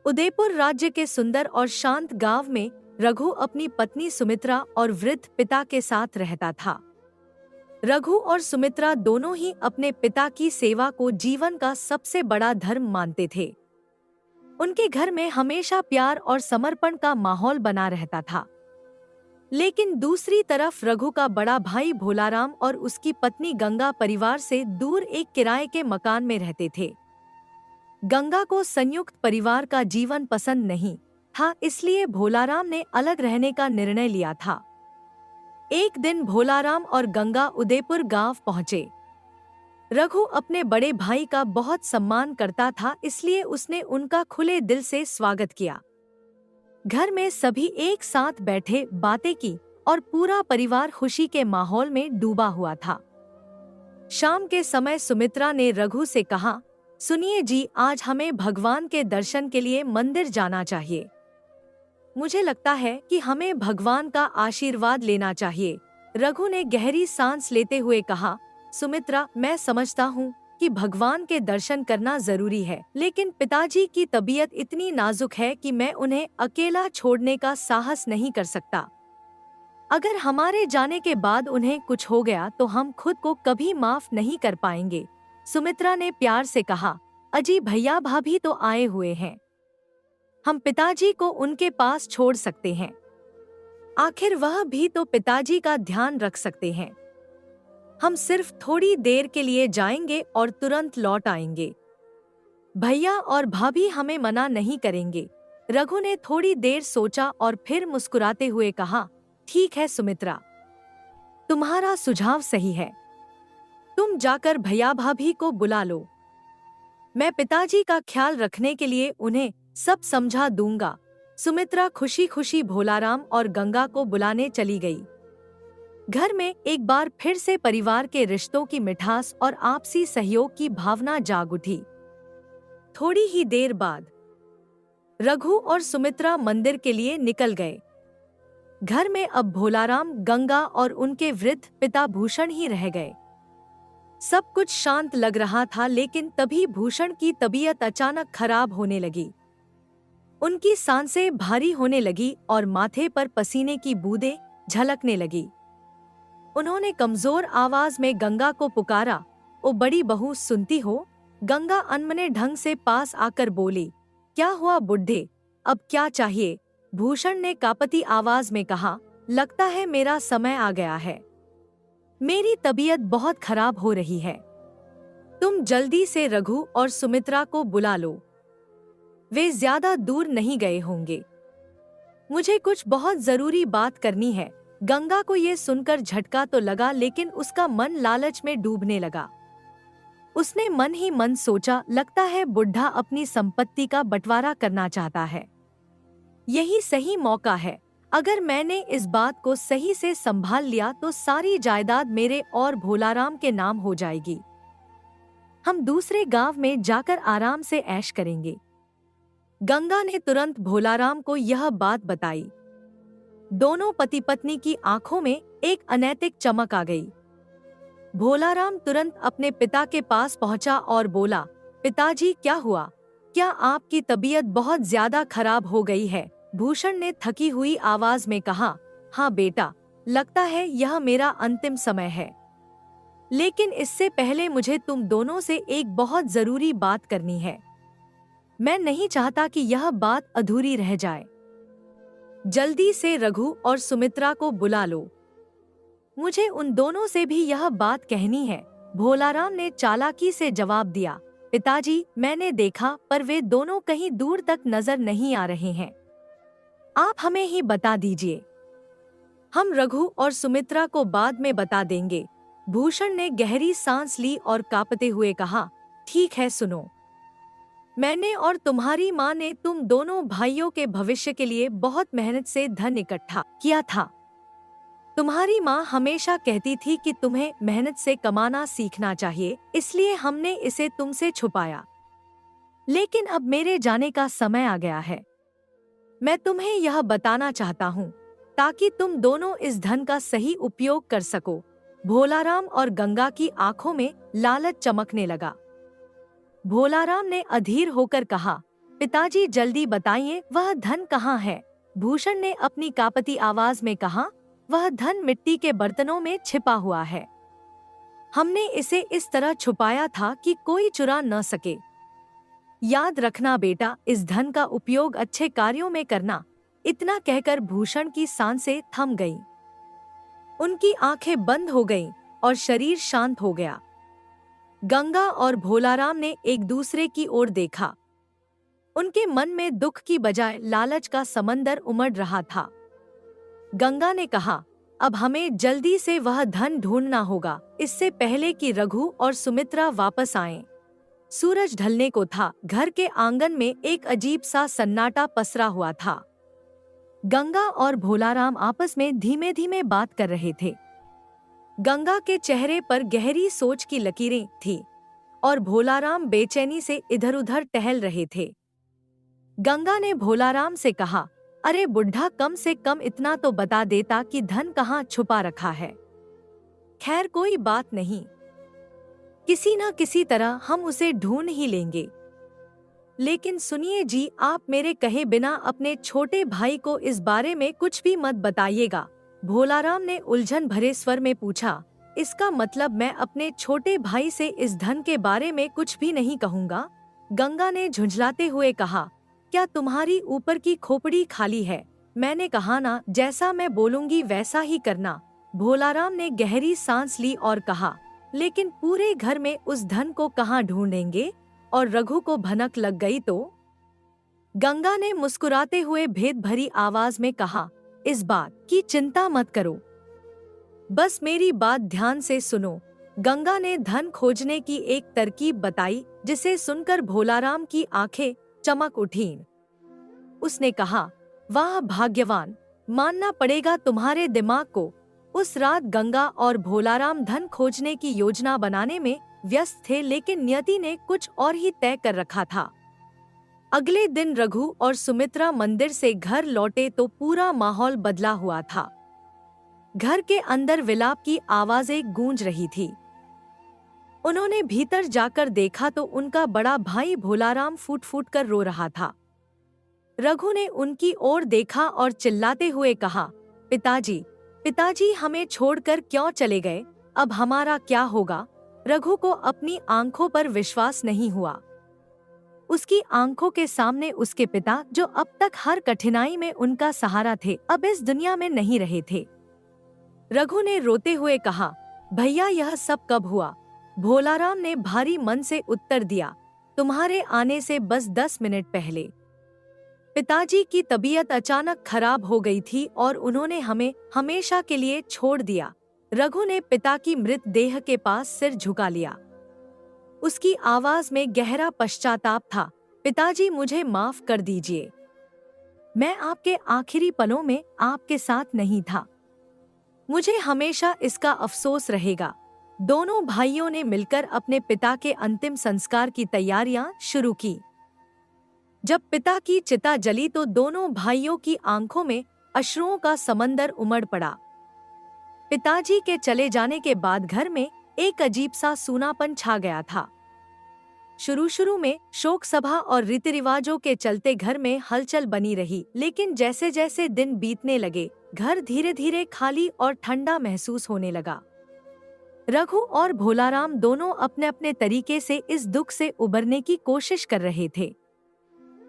उदयपुर राज्य के सुंदर और शांत गांव में रघु अपनी पत्नी सुमित्रा और वृद्ध पिता के साथ रहता था। रघु और सुमित्रा दोनों ही अपने पिता की सेवा को जीवन का सबसे बड़ा धर्म मानते थे। उनके घर में हमेशा प्यार और समर्पण का माहौल बना रहता था। लेकिन दूसरी तरफ रघु का बड़ा भाई भोलाराम और उसकी पत्नी गंगा परिवार से दूर एक किराए के मकान में रहते थे। गंगा को संयुक्त परिवार का जीवन पसंद नहीं था, इसलिए भोलाराम ने अलग रहने का निर्णय लिया था। एक दिन भोलाराम और गंगा उदयपुर गांव पहुंचे। रघु अपने बड़े भाई का बहुत सम्मान करता था, इसलिए उसने उनका खुले दिल से स्वागत किया। घर में सभी एक साथ बैठे बातें की और पूरा परिवार खुशी के माहौल में डूबा हुआ था। शाम के समय सुमित्रा ने रघु से कहा, सुनिए जी, आज हमें भगवान के दर्शन के लिए मंदिर जाना चाहिए। मुझे लगता है कि हमें भगवान का आशीर्वाद लेना चाहिए। रघु ने गहरी सांस लेते हुए कहा, सुमित्रा, मैं समझता हूँ कि भगवान के दर्शन करना जरूरी है, लेकिन पिताजी की तबीयत इतनी नाजुक है कि मैं उन्हें अकेला छोड़ने का साहस नहीं कर सकता। अगर हमारे जाने के बाद उन्हें कुछ हो गया तो हम खुद को कभी माफ नहीं कर पाएंगे। सुमित्रा ने प्यार से कहा, अजी भैया भाभी तो आए हुए हैं, हम पिताजी को उनके पास छोड़ सकते हैं। आखिर वह भी तो पिताजी का ध्यान रख सकते हैं। हम सिर्फ थोड़ी देर के लिए जाएंगे और तुरंत लौट आएंगे। भैया और भाभी हमें मना नहीं करेंगे। रघु ने थोड़ी देर सोचा और फिर मुस्कुराते हुए कहा, ठीक है सुमित्रा, तुम्हारा सुझाव सही है। तुम जाकर भैया भाभी को बुला लो। मैं पिताजी का ख्याल रखने के लिए उन्हें सब समझा दूंगा। सुमित्रा खुशी खुशी भोलाराम और गंगा को बुलाने चली गई। घर में एक बार फिर से परिवार के रिश्तों की मिठास और आपसी सहयोग की भावना जाग उठी। थोड़ी ही देर बाद रघु और सुमित्रा मंदिर के लिए निकल गए। घर में अब भोलाराम, गंगा और उनके वृद्ध पिता भूषण ही रह गए। सब कुछ शांत लग रहा था, लेकिन तभी भूषण की तबीयत अचानक खराब होने लगी। उनकी सांसें भारी होने लगी और माथे पर पसीने की बूंदें झलकने लगी। उन्होंने कमजोर आवाज में गंगा को पुकारा, ओ बड़ी बहू, सुनती हो? गंगा अनमने ढंग से पास आकर बोली, क्या हुआ बुढ़े, अब क्या चाहिए? भूषण ने कांपती आवाज में कहा, लगता है मेरा समय आ गया है। मेरी तबीयत बहुत खराब हो रही है। तुम जल्दी से रघु और सुमित्रा को बुला लो। वे ज्यादा दूर नहीं गए होंगे। मुझे कुछ बहुत जरूरी बात करनी है। गंगा को ये सुनकर झटका तो लगा, लेकिन उसका मन लालच में डूबने लगा। उसने मन ही मन सोचा, लगता है बुढ़ा अपनी संपत्ति का बंटवारा करना चाहता है। यही सही मौका है। अगर मैंने इस बात को सही से संभाल लिया तो सारी जायदाद मेरे और भोलाराम के नाम हो जाएगी। हम दूसरे गांव में जाकर आराम से ऐश करेंगे। गंगा ने तुरंत भोलाराम को यह बात बताई। दोनों पति पत्नी की आंखों में एक अनैतिक चमक आ गई। भोलाराम तुरंत अपने पिता के पास पहुंचा और बोला, पिताजी, क्या हुआ? क्या आपकी तबीयत बहुत ज्यादा खराब हो गई है? भूषण ने थकी हुई आवाज में कहा, हाँ बेटा, लगता है यह मेरा अंतिम समय है। लेकिन इससे पहले मुझे तुम दोनों से एक बहुत जरूरी बात करनी है। मैं नहीं चाहता कि यह बात अधूरी रह जाए। जल्दी से रघु और सुमित्रा को बुला लो। मुझे उन दोनों से भी यह बात कहनी है। भोलाराम ने चालाकी से जवाब दिया, पिताजी, मैंने देखा पर वे दोनों कहीं दूर तक नजर नहीं आ रहे हैं। आप हमें ही बता दीजिए। हम रघु और सुमित्रा को बाद में बता देंगे। भूषण ने गहरी सांस ली और कांपते हुए कहा, ठीक है, सुनो। मैंने और तुम्हारी माँ ने तुम दोनों भाइयों के भविष्य के लिए बहुत मेहनत से धन इकट्ठा किया था। तुम्हारी माँ हमेशा कहती थी कि तुम्हें मेहनत से कमाना सीखना चाहिए, इसलिए हमने इसे तुमसे छुपाया। लेकिन अब मेरे जाने का समय आ गया है। मैं तुम्हें यह बताना चाहता हूँ ताकि तुम दोनों इस धन का सही उपयोग कर सको। भोलाराम और गंगा की आंखों में लालच चमकने लगा। भोलाराम ने अधीर होकर कहा, पिताजी जल्दी बताइए, वह धन कहाँ है? भूषण ने अपनी कांपती आवाज में कहा, वह धन मिट्टी के बर्तनों में छिपा हुआ है। हमने इसे इस तरह छुपाया था कि कोई चुरा न सके। याद रखना बेटा, इस धन का उपयोग अच्छे कार्यों में करना। इतना कहकर भूषण की सांसें थम गईं। उनकी आंखें बंद हो गईं और शरीर शांत हो गया। गंगा और भोलाराम ने एक दूसरे की ओर देखा। उनके मन में दुख की बजाय लालच का समंदर उमड़ रहा था। गंगा ने कहा, अब हमें जल्दी से वह धन ढूंढना होगा, इससे पहले कि रघु और सुमित्रा वापस आएं। सूरज ढलने को था। घर के आंगन में एक अजीब सा सन्नाटा पसरा हुआ था। गंगा और भोलाराम आपस में धीमे धीमे बात कर रहे थे। गंगा के चेहरे पर गहरी सोच की लकीरें थी और भोलाराम बेचैनी से इधर-उधर टहल रहे थे। गंगा ने भोलाराम से कहा, अरे बुढ़ा, कम से कम इतना तो बता देता कि धन कहाँ छुपा रखा है। खैर कोई बात नहीं, किसी न किसी तरह हम उसे ढूंढ ही लेंगे। लेकिन सुनिए जी, आप मेरे कहे बिना अपने छोटे भाई को इस बारे में कुछ भी मत बताइएगा। भोलाराम ने उलझन भरे स्वर में पूछा, इसका मतलब मैं अपने छोटे भाई से इस धन के बारे में कुछ भी नहीं कहूँगा? गंगा ने झुंझलाते हुए कहा, क्या तुम्हारी ऊपर की खोपड़ी खाली है? मैंने कहा ना, जैसा मैं बोलूंगी वैसा ही करना। भोलाराम ने गहरी सांस ली और कहा, लेकिन पूरे घर में उस धन को कहाँ ढूंढेंगे? और रघु को भनक लग गई तो? गंगा ने मुस्कुराते हुए भेद भरी आवाज में कहा, इस बात की चिंता मत करो, बस मेरी बात ध्यान से सुनो। गंगा ने धन खोजने की एक तरकीब बताई, जिसे सुनकर भोलाराम की आंखें चमक उठीं। उसने कहा, वाह भाग्यवान, मानना पड़ेगा तुम्हारे दिमाग को। उस रात गंगा और भोलाराम धन खोजने की योजना बनाने में व्यस्त थे, लेकिन नियति ने कुछ और ही तय कर रखा था। अगले दिन रघु और सुमित्रा मंदिर से घर लौटे तो पूरा माहौल बदला हुआ था। घर के अंदर विलाप की आवाजें गूंज रही थी। उन्होंने भीतर जाकर देखा तो उनका बड़ा भाई भोलाराम फूट फूट कर रो रहा था। रघु ने उनकी ओर देखा और चिल्लाते हुए कहा, पिताजी, पिताजी, हमें छोड़कर क्यों चले गए? अब हमारा क्या होगा? रघु को अपनी आंखों पर विश्वास नहीं हुआ। उसकी आंखों के सामने उसके पिता, जो अब तक हर कठिनाई में उनका सहारा थे, अब इस दुनिया में नहीं रहे थे। रघु ने रोते हुए कहा, भैया, यह सब कब हुआ? भोलाराम ने भारी मन से उत्तर दिया, तुम्हारे आने से बस 10 मिनट पहले। पिताजी की तबीयत अचानक खराब हो गई थी और उन्होंने हमें हमेशा के लिए छोड़ दिया। रघु ने पिता की मृत देह के पास सिर झुका लिया। उसकी आवाज में गहरा पश्चाताप था। पिताजी, मुझे माफ कर दीजिए, मैं आपके आखिरी पलों में आपके साथ नहीं था। मुझे हमेशा इसका अफसोस रहेगा। दोनों भाइयों ने मिलकर अपने पिता के अंतिम संस्कार की तैयारियां शुरू की। जब पिता की चिता जली तो दोनों भाइयों की आंखों में अश्रुओं का समंदर उमड़ पड़ा। पिताजी के चले जाने के बाद घर में एक अजीब सा सूनापन छा गया था। शुरू में शोक सभा और रीति रिवाजों के चलते घर में हलचल बनी रही, लेकिन जैसे जैसे दिन बीतने लगे, घर धीरे धीरे खाली और ठंडा महसूस होने लगा। रघु और भोलाराम दोनों अपने अपने तरीके से इस दुख से उबरने की कोशिश कर रहे थे।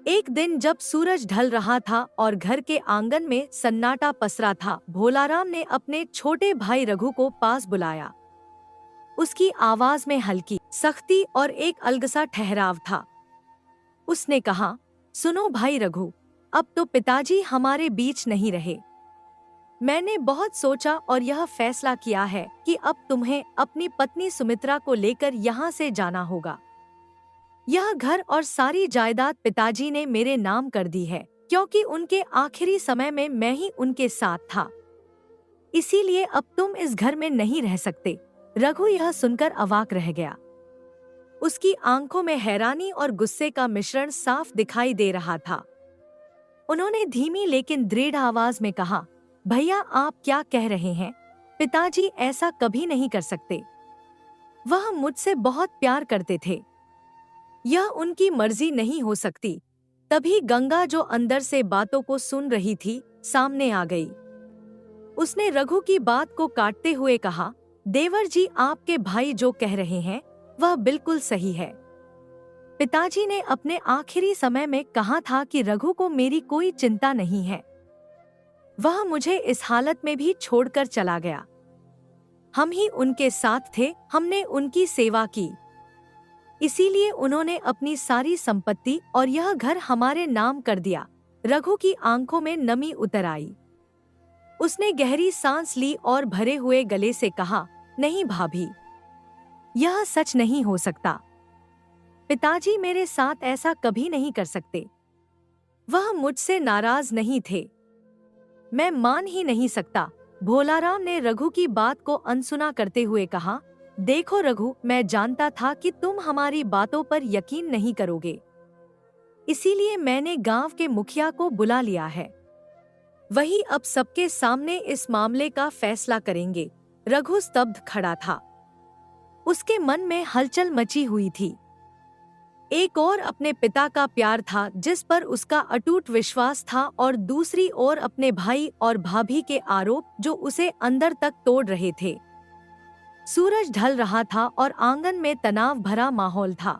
एक दिन जब सूरज ढल रहा था और घर के आंगन में सन्नाटा पसरा था, भोलाराम ने अपने छोटे भाई रघु को पास बुलाया। उसकी आवाज में हल्की सख्ती और एक अलगसा ठहराव था। उसने कहा, सुनो भाई रघु, अब तो पिताजी हमारे बीच नहीं रहे। मैंने बहुत सोचा और यह फैसला किया है कि अब तुम्हें अपनी पत्नी सुमित्रा को लेकर यहाँ से जाना होगा। यह घर और सारी जायदाद पिताजी ने मेरे नाम कर दी है, क्योंकि उनके आखिरी समय में मैं ही उनके साथ था। इसीलिए अब तुम इस घर में नहीं रह सकते। रघु यह सुनकर अवाक रह गया। उसकी आंखों में हैरानी और गुस्से का मिश्रण साफ दिखाई दे रहा था। उन्होंने धीमी लेकिन दृढ़ आवाज में कहा, भैया, आप क्या कह रहे हैं? पिताजी ऐसा कभी नहीं कर सकते। वह मुझसे बहुत प्यार करते थे। यह उनकी मर्जी नहीं हो सकती। तभी गंगा, जो अंदर से बातों को सुन रही थी, सामने आ गई। उसने रघु की बात को काटते हुए कहा, देवर जी, आपके भाई जो कह रहे हैं वह बिल्कुल सही है। पिताजी ने अपने आखिरी समय में कहा था कि रघु को मेरी कोई चिंता नहीं है। वह मुझे इस हालत में भी छोड़कर चला गया। हम ही उनके साथ थे, हमने उनकी सेवा की, इसीलिए उन्होंने अपनी सारी संपत्ति और यह घर हमारे नाम कर दिया। रघु की आंखों में नमी उतर आई। उसने गहरी सांस ली और भरे हुए गले से कहा, नहीं भाभी, यह सच नहीं हो सकता। पिताजी मेरे साथ ऐसा कभी नहीं कर सकते। वह मुझसे नाराज नहीं थे। मैं मान ही नहीं सकता। भोलाराम ने रघु की बात को अनसुना करते हुए कहा, देखो रघु, मैं जानता था कि तुम हमारी बातों पर यकीन नहीं करोगे, इसीलिए मैंने गांव के मुखिया को बुला लिया है। वही अब सबके सामने इस मामले का फैसला करेंगे। रघु स्तब्ध खड़ा था। उसके मन में हलचल मची हुई थी। एक ओर अपने पिता का प्यार था जिस पर उसका अटूट विश्वास था, और दूसरी ओर अपने भाई और भाभी के आरोप जो उसे अंदर तक तोड़ रहे थे। सूरज ढल रहा था और आंगन में तनाव भरा माहौल था।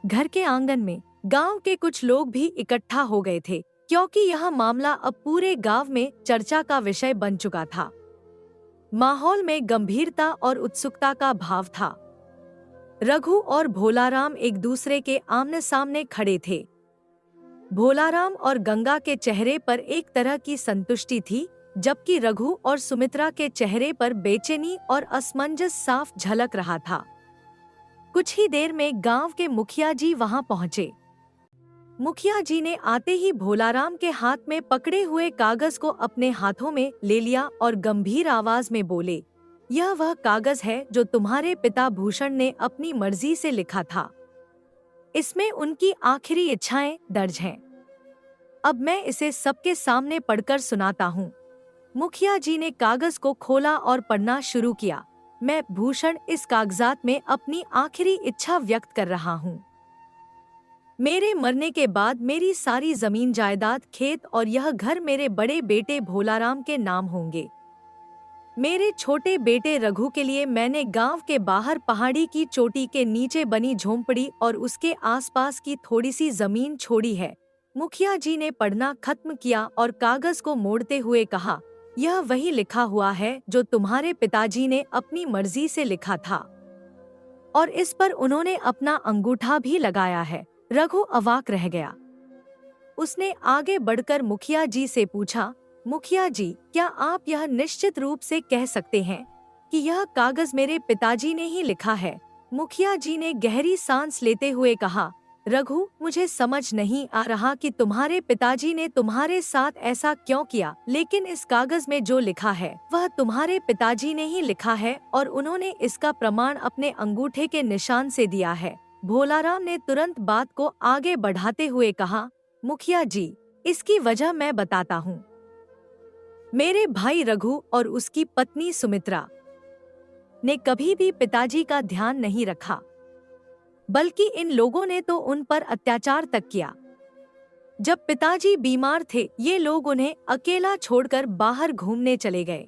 घर के आंगन में गांव के कुछ लोग भी इकट्ठा हो गए थे, क्योंकि यह मामला अब पूरे गांव में चर्चा का विषय बन चुका था। माहौल में गंभीरता और उत्सुकता का भाव था। रघु और भोलाराम एक दूसरे के आमने सामने खड़े थे। भोलाराम और गंगा के चेहरे पर एक तरह की संतुष्टि थी, जबकि रघु और सुमित्रा के चेहरे पर बेचैनी और असमंजस साफ झलक रहा था। कुछ ही देर में गांव के मुखिया जी वहां पहुंचे। मुखिया जी ने आते ही भोलाराम के हाथ में पकड़े हुए कागज को अपने हाथों में ले लिया और गंभीर आवाज में बोले, यह वह कागज है जो तुम्हारे पिता भूषण ने अपनी मर्जी से लिखा था। इसमें उनकी आखिरी इच्छाएं दर्ज हैं। अब मैं इसे सबके सामने पढ़कर सुनाता हूँ। मुखिया जी ने कागज को खोला और पढ़ना शुरू किया। मैं भूषण इस कागजात में अपनी आखिरी इच्छा व्यक्त कर रहा हूँ। मेरे मरने के बाद मेरी सारी जमीन जायदाद, खेत और यह घर मेरे बड़े बेटे भोलाराम के नाम होंगे। मेरे छोटे बेटे रघु के लिए मैंने गांव के बाहर पहाड़ी की चोटी के नीचे बनी झोंपड़ी और उसके आसपास की थोड़ी सी जमीन छोड़ी है। मुखिया जी ने पढ़ना खत्म किया और कागज को मोड़ते हुए कहा, यह वही लिखा हुआ है जो तुम्हारे पिताजी ने अपनी मर्जी से लिखा था, और इस पर उन्होंने अपना अंगूठा भी लगाया है। रघु अवाक रह गया। उसने आगे बढ़कर मुखिया जी से पूछा, मुखिया जी, क्या आप यह निश्चित रूप से कह सकते हैं कि यह कागज मेरे पिताजी ने ही लिखा है? मुखिया जी ने गहरी सांस लेते हुए कहा, रघु, मुझे समझ नहीं आ रहा कि तुम्हारे पिताजी ने तुम्हारे साथ ऐसा क्यों किया, लेकिन इस कागज में जो लिखा है वह तुम्हारे पिताजी ने ही लिखा है और उन्होंने इसका प्रमाण अपने अंगूठे के निशान से दिया है। भोलाराम ने तुरंत बात को आगे बढ़ाते हुए कहा, मुखिया जी, इसकी वजह मैं बताता हूँ। मेरे भाई रघु और उसकी पत्नी सुमित्रा ने कभी भी पिताजी का ध्यान नहीं रखा, बल्कि इन लोगों ने तो उन पर अत्याचार तक किया। जब पिताजी बीमार थे, ये लोग उन्हें अकेला छोड़कर बाहर घूमने चले गए।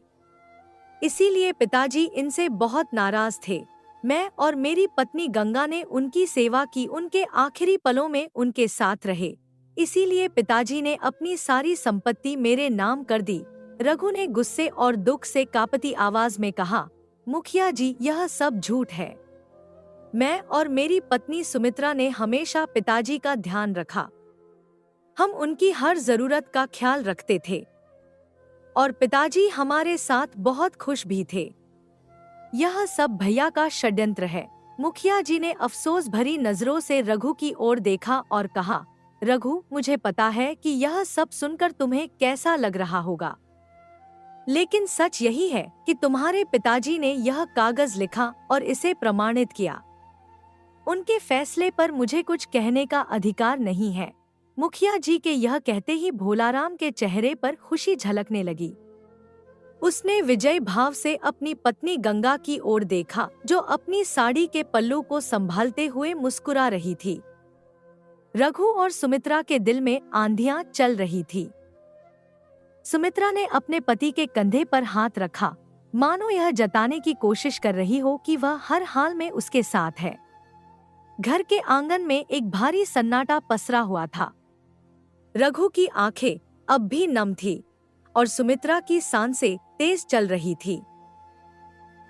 इसीलिए पिताजी इनसे बहुत नाराज थे। मैं और मेरी पत्नी गंगा ने उनकी सेवा की, उनके आखिरी पलों में उनके साथ रहे। इसीलिए पिताजी ने अपनी सारी संपत्ति मेरे नाम कर दी। रघु ने गुस्से और दुख से कांपती आवाज में कहा, मुखिया जी, यह सब झूठ है। मैं और मेरी पत्नी सुमित्रा ने हमेशा पिताजी का ध्यान रखा। हम उनकी हर जरूरत का ख्याल रखते थे और पिताजी हमारे साथ बहुत खुश भी थे। यह सब भैया का षड्यंत्र है। मुखिया जी ने अफसोस भरी नजरों से रघु की ओर देखा और कहा, रघु, मुझे पता है कि यह सब सुनकर तुम्हें कैसा लग रहा होगा, लेकिन सच यही है कि तुम्हारे पिताजी ने यह कागज लिखा और इसे प्रमाणित किया। उनके फैसले पर मुझे कुछ कहने का अधिकार नहीं है। मुखिया जी के यह कहते ही भोलाराम के चेहरे पर खुशी झलकने लगी। उसने विजय भाव से अपनी पत्नी गंगा की ओर देखा, जो अपनी साड़ी के पल्लू को संभालते हुए मुस्कुरा रही थी। रघु और सुमित्रा के दिल में आंधियां चल रही थी। सुमित्रा ने अपने पति के कंधे पर हाथ रखा, मानो यह जताने की कोशिश कर रही हो कि वह हर हाल में उसके साथ है। घर के आंगन में एक भारी सन्नाटा पसरा हुआ था। रघु की आंखें अब भी नम थी और सुमित्रा की सांसें तेज चल रही थी।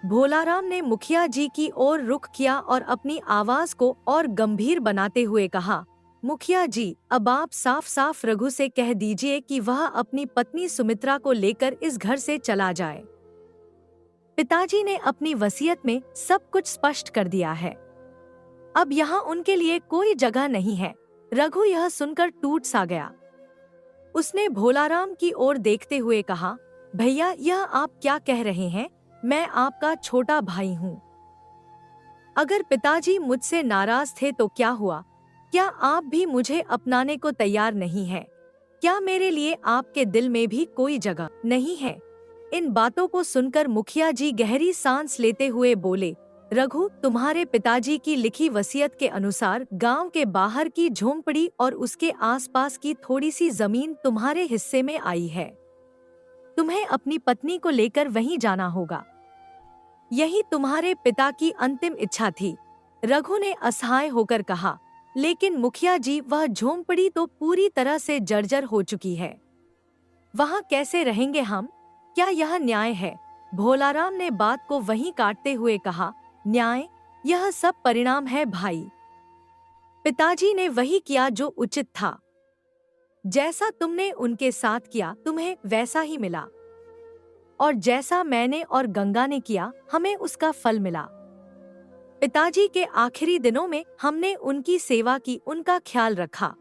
भोलाराम ने मुखिया जी की ओर रुख किया और अपनी आवाज को और गंभीर बनाते हुए कहा, मुखिया जी, अब आप साफ साफ रघु से कह दीजिए कि वह अपनी पत्नी सुमित्रा को लेकर इस घर से चला जाए। पिताजी ने अपनी वसीयत में सब कुछ स्पष्ट कर दिया है। अब यहाँ उनके लिए कोई जगह नहीं है। रघु यह सुनकर टूट सा गया। उसने भोलाराम की ओर देखते हुए कहा, भैया, यह आप क्या कह रहे हैं? मैं आपका छोटा भाई हूँ। अगर पिताजी मुझसे नाराज थे तो क्या हुआ? क्या आप भी मुझे अपनाने को तैयार नहीं हैं? क्या मेरे लिए आपके दिल में भी कोई जगह नहीं है? इन बातों को सुनकर मुखिया जी गहरी सांस लेते हुए बोले, रघु, तुम्हारे पिताजी की लिखी वसीयत के अनुसार गांव के बाहर की झोंपड़ी और उसके आसपास की थोड़ी सी जमीन तुम्हारे हिस्से में आई है। तुम्हें अपनी पत्नी को लेकर वहीं जाना होगा। यही तुम्हारे पिता की अंतिम इच्छा थी। रघु ने असहाय होकर कहा, लेकिन मुखिया जी, वह झोंपड़ी तो पूरी तरह से जर्जर हो चुकी है। वहाँ कैसे रहेंगे हम? क्या यह न्याय है? भोलाराम ने बात को वहीं काटते हुए कहा, न्याय? यह सब परिणाम है भाई। पिताजी ने वही किया जो उचित था। जैसा तुमने उनके साथ किया, तुम्हें वैसा ही मिला, और जैसा मैंने और गंगा ने किया, हमें उसका फल मिला। पिताजी के आखिरी दिनों में हमने उनकी सेवा की, उनका ख्याल रखा,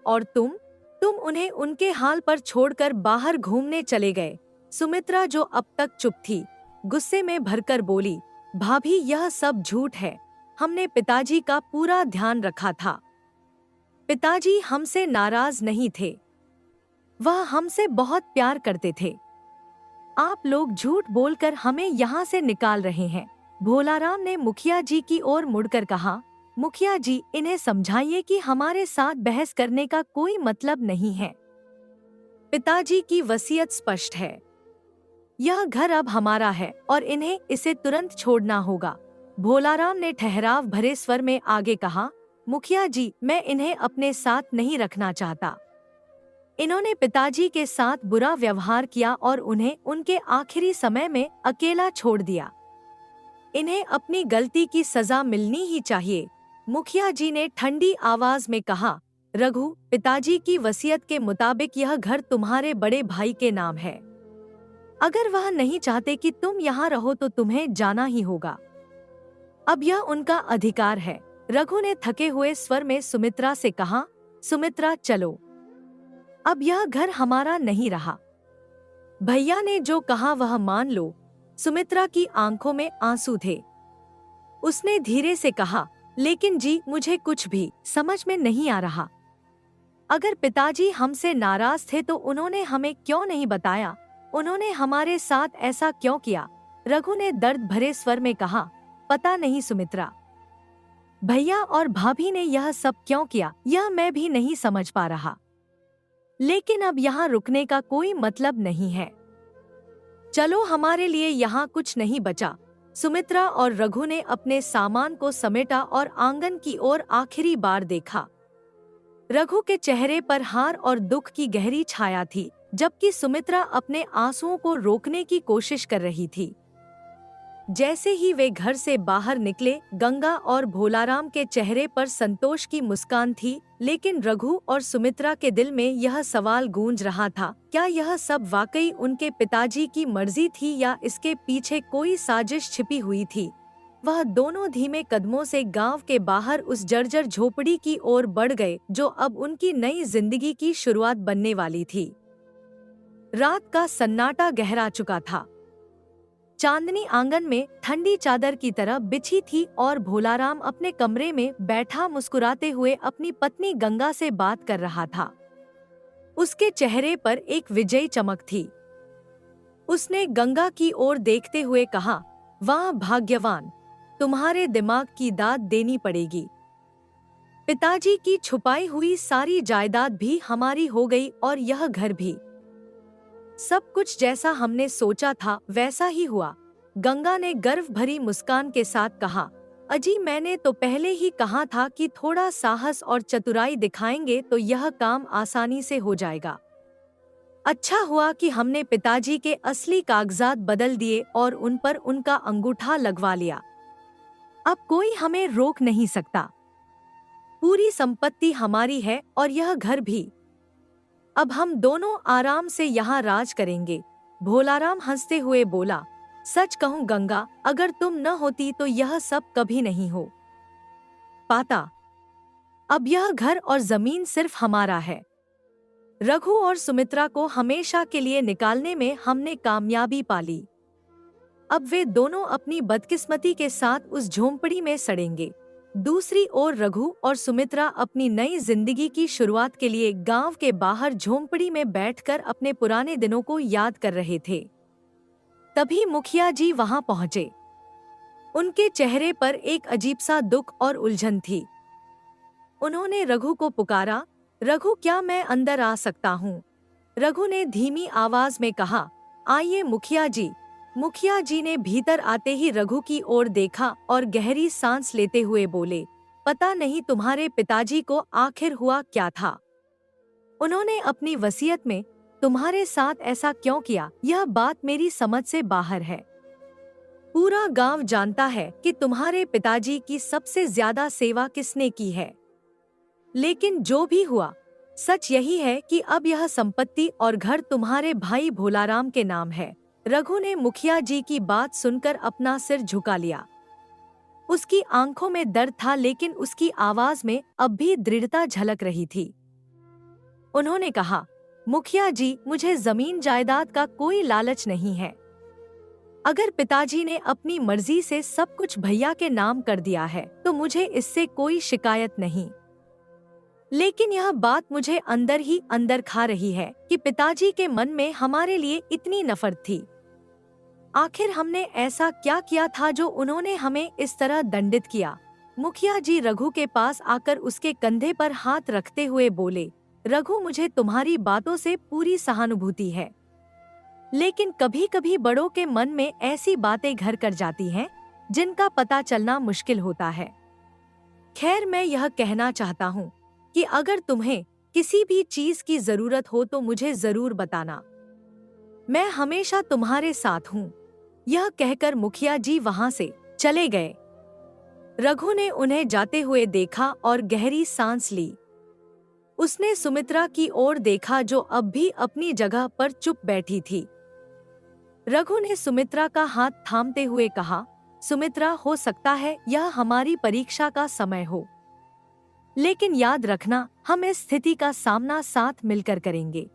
और तुम उन्हें उनके हाल पर छोड़कर बाहर घूमने चले गए। सुमित्रा, जो अब तक चुप थी, गुस्से में भरकर बोली, भाभी, यह सब झूठ है। हमने पिताजी का पूरा ध्यान रखा था। पिताजी हमसे नाराज नहीं थे। वह हमसे बहुत प्यार करते थे। आप लोग झूठ बोलकर हमें यहाँ से निकाल रहे हैं। भोलाराम ने मुखिया जी की ओर मुड़कर कहा, मुखिया जी, इन्हें समझाइए कि हमारे साथ बहस करने का कोई मतलब नहीं है। पिताजी की वसीयत स्पष्ट है। यह घर अब हमारा है और इन्हें इसे तुरंत छोड़ना होगा। भोलाराम ने ठहराव भरे स्वर में आगे कहा, मुखिया जी, मैं इन्हें अपने साथ नहीं रखना चाहता। इन्होंने पिताजी के साथ बुरा व्यवहार किया और उन्हें उनके आखिरी समय में अकेला छोड़ दिया। इन्हें अपनी गलती की सजा मिलनी ही चाहिए। मुखिया जी ने ठंडी आवाज में कहा, रघु, पिताजी की वसीयत के मुताबिक यह घर तुम्हारे बड़े भाई के नाम है। अगर वह नहीं चाहते कि तुम यहाँ रहो तो तुम्हें जाना ही होगा। अब यह उनका अधिकार है। रघु ने थके हुए स्वर में सुमित्रा से कहा, सुमित्रा, चलो, अब यह घर हमारा नहीं रहा। भैया ने जो कहा वह मान लो। सुमित्रा की आंखों में आंसू थे। उसने धीरे से कहा, लेकिन जी, मुझे कुछ भी समझ में नहीं आ रहा। अगर पिताजी हमसे नाराज थे तो उन्होंने हमें क्यों नहीं बताया? उन्होंने हमारे साथ ऐसा क्यों किया? रघु ने दर्द भरे स्वर में कहा, पता नहीं सुमित्रा। भैया और भाभी ने यह सब क्यों किया, यह मैं भी नहीं समझ पा रहा। लेकिन अब यहाँ रुकने का कोई मतलब नहीं है। चलो, हमारे लिए यहाँ कुछ नहीं बचा। सुमित्रा और रघु ने अपने सामान को समेटा और आंगन की ओर आखिरी बार देखा। रघु के चेहरे पर हार और दुख की गहरी छाया थी, जबकि सुमित्रा अपने आंसुओं को रोकने की कोशिश कर रही थी। जैसे ही वे घर से बाहर निकले, गंगा और भोलाराम के चेहरे पर संतोष की मुस्कान थी, लेकिन रघु और सुमित्रा के दिल में यह सवाल गूंज रहा था, क्या यह सब वाकई उनके पिताजी की मर्जी थी या इसके पीछे कोई साजिश छिपी हुई थी? वह दोनों धीमे कदमों से गांव के बाहर उस जर्जर झोपड़ी की ओर बढ़ गए, जो अब उनकी नई जिंदगी की शुरुआत बनने वाली थी। रात का सन्नाटा गहरा चुका था। चांदनी आंगन में ठंडी चादर की तरह बिछी थी और भोलाराम अपने कमरे में बैठा मुस्कुराते हुए अपनी पत्नी गंगा से बात कर रहा था। उसके चेहरे पर एक विजयी चमक थी। उसने गंगा की ओर देखते हुए कहा, वाह भाग्यवान, तुम्हारे दिमाग की दाद देनी पड़ेगी। पिताजी की छुपाई हुई सारी जायदाद भी हमारी हो गई और यह घर भी। सब कुछ जैसा हमने सोचा था वैसा ही हुआ। गंगा ने गर्व भरी मुस्कान के साथ कहा, अजी मैंने तो पहले ही कहा था कि थोड़ा साहस और चतुराई दिखाएंगे तो यह काम आसानी से हो जाएगा। अच्छा हुआ कि हमने पिताजी के असली कागजात बदल दिए और उन पर उनका अंगूठा लगवा लिया। अब कोई हमें रोक नहीं सकता। पूरी संपत्ति हमारी है और यह घर भी। अब हम दोनों आराम से यहाँ राज करेंगे। भोलाराम हंसते हुए बोला, सच कहूँ गंगा, अगर तुम न होती तो यह सब कभी नहीं हो पाता। अब यह घर और जमीन सिर्फ हमारा है। रघु और सुमित्रा को हमेशा के लिए निकालने में हमने कामयाबी पा ली। अब वे दोनों अपनी बदकिस्मती के साथ उस झोंपड़ी में सड़ेंगे। दूसरी ओर रघु और सुमित्रा अपनी नई जिंदगी की शुरुआत के लिए गांव के बाहर झोंपड़ी में बैठकर अपने पुराने दिनों को याद कर रहे थे। तभी मुखिया जी वहां पहुंचे। उनके चेहरे पर एक अजीब सा दुख और उलझन थी। उन्होंने रघु को पुकारा, रघु क्या मैं अंदर आ सकता हूँ? रघु ने धीमी आवाज में कहा, आइए मुखिया जी। मुखिया जी ने भीतर आते ही रघु की ओर देखा और गहरी सांस लेते हुए बोले, पता नहीं तुम्हारे पिताजी को आखिर हुआ क्या था। उन्होंने अपनी वसीयत में तुम्हारे साथ ऐसा क्यों किया, यह बात मेरी समझ से बाहर है। पूरा गांव जानता है कि तुम्हारे पिताजी की सबसे ज्यादा सेवा किसने की है। लेकिन जो भी हुआ, सच यही है कि अब यह संपत्ति और घर तुम्हारे भाई भोलाराम के नाम है। रघु ने मुखिया जी की बात सुनकर अपना सिर झुका लिया। उसकी आंखों में दर्द था लेकिन उसकी आवाज में अब भी दृढ़ता झलक रही थी। उन्होंने कहा, मुखिया जी, मुझे जमीन जायदाद का कोई लालच नहीं है। अगर पिताजी ने अपनी मर्जी से सब कुछ भैया के नाम कर दिया है तो मुझे इससे कोई शिकायत नहीं। लेकिन यह बात मुझे अंदर ही अंदर खा रही है कि पिताजी के मन में हमारे लिए इतनी नफरत थी। आखिर हमने ऐसा क्या किया था जो उन्होंने हमें इस तरह दंडित किया? मुखिया जी रघु के पास आकर उसके कंधे पर हाथ रखते हुए बोले, रघु मुझे तुम्हारी बातों से पूरी सहानुभूति है, लेकिन कभी कभी बड़ों के मन में ऐसी बातें घर कर जाती हैं जिनका पता चलना मुश्किल होता है। खैर, मैं यह कहना चाहता हूँ कि अगर तुम्हें किसी भी चीज की जरूरत हो तो मुझे जरूर बताना। मैं हमेशा तुम्हारे साथ हूँ। यह कहकर मुखिया जी वहां से चले गए। रघु ने उन्हें जाते हुए देखा और गहरी सांस ली। उसने सुमित्रा की ओर देखा जो अब भी अपनी जगह पर चुप बैठी थी। रघु ने सुमित्रा का हाथ थामते हुए कहा, सुमित्रा, हो सकता है यह हमारी परीक्षा का समय हो, लेकिन याद रखना, हम इस स्थिति का सामना साथ मिलकर करेंगे।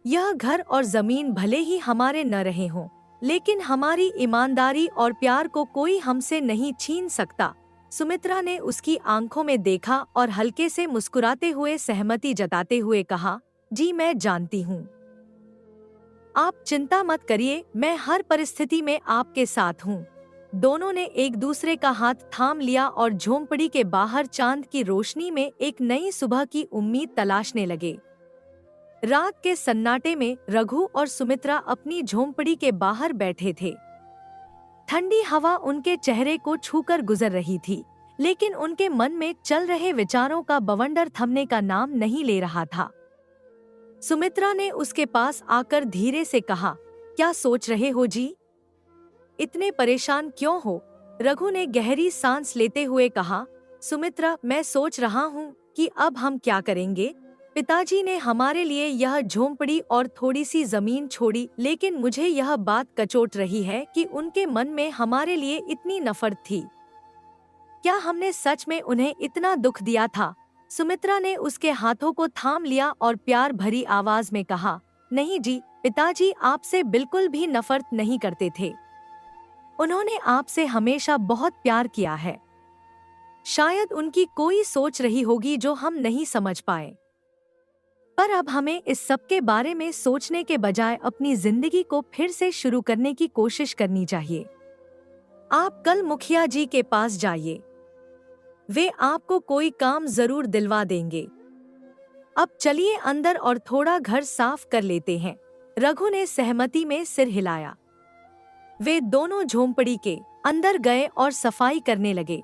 यह घर और जमीन भले ही हमारे न रहे हों, लेकिन हमारी ईमानदारी और प्यार को कोई हमसे नहीं छीन सकता। सुमित्रा ने उसकी आंखों में देखा और हल्के से मुस्कुराते हुए सहमति जताते हुए कहा, जी मैं जानती हूँ। आप चिंता मत करिए, मैं हर परिस्थिति में आपके साथ हूँ। दोनों ने एक दूसरे का हाथ थाम लिया और झोंपड़ी के बाहर चांद की रोशनी में एक नई सुबह की उम्मीद तलाशने लगे। रात के सन्नाटे में रघु और सुमित्रा अपनी झोंपड़ी के बाहर बैठे थे। ठंडी हवा उनके चेहरे को छूकर गुजर रही थी, लेकिन उनके मन में चल रहे विचारों का बवंडर थमने का नाम नहीं ले रहा था। सुमित्रा ने उसके पास आकर धीरे से कहा, क्या सोच रहे हो जी? इतने परेशान क्यों हो? रघु ने गहरी सांस लेते हुए कहा, सुमित्रा, मैं सोच रहा हूँ कि अब हम क्या करेंगे। पिताजी ने हमारे लिए यह झोंपड़ी और थोड़ी सी जमीन छोड़ी, लेकिन मुझे यह बात कचोट रही है कि उनके मन में हमारे लिए इतनी नफरत थी। क्या हमने सच में उन्हें इतना दुख दिया था? सुमित्रा ने उसके हाथों को थाम लिया और प्यार भरी आवाज में कहा, नहीं जी, पिताजी आपसे बिल्कुल भी नफरत नहीं करते थे। उन्होंने आपसे हमेशा बहुत प्यार किया है। शायद उनकी कोई सोच रही होगी जो हम नहीं समझ पाए। पर अब हमें इस सब के बारे में सोचने के बजाय अपनी जिंदगी को फिर से शुरू करने की कोशिश करनी चाहिए। आप कल मुखिया जी के पास जाइए। वे आपको कोई काम जरूर दिलवा देंगे। अब चलिए अंदर और थोड़ा घर साफ कर लेते हैं। रघु ने सहमति में सिर हिलाया। वे दोनों झोंपड़ी के अंदर गए और सफाई करने लगे।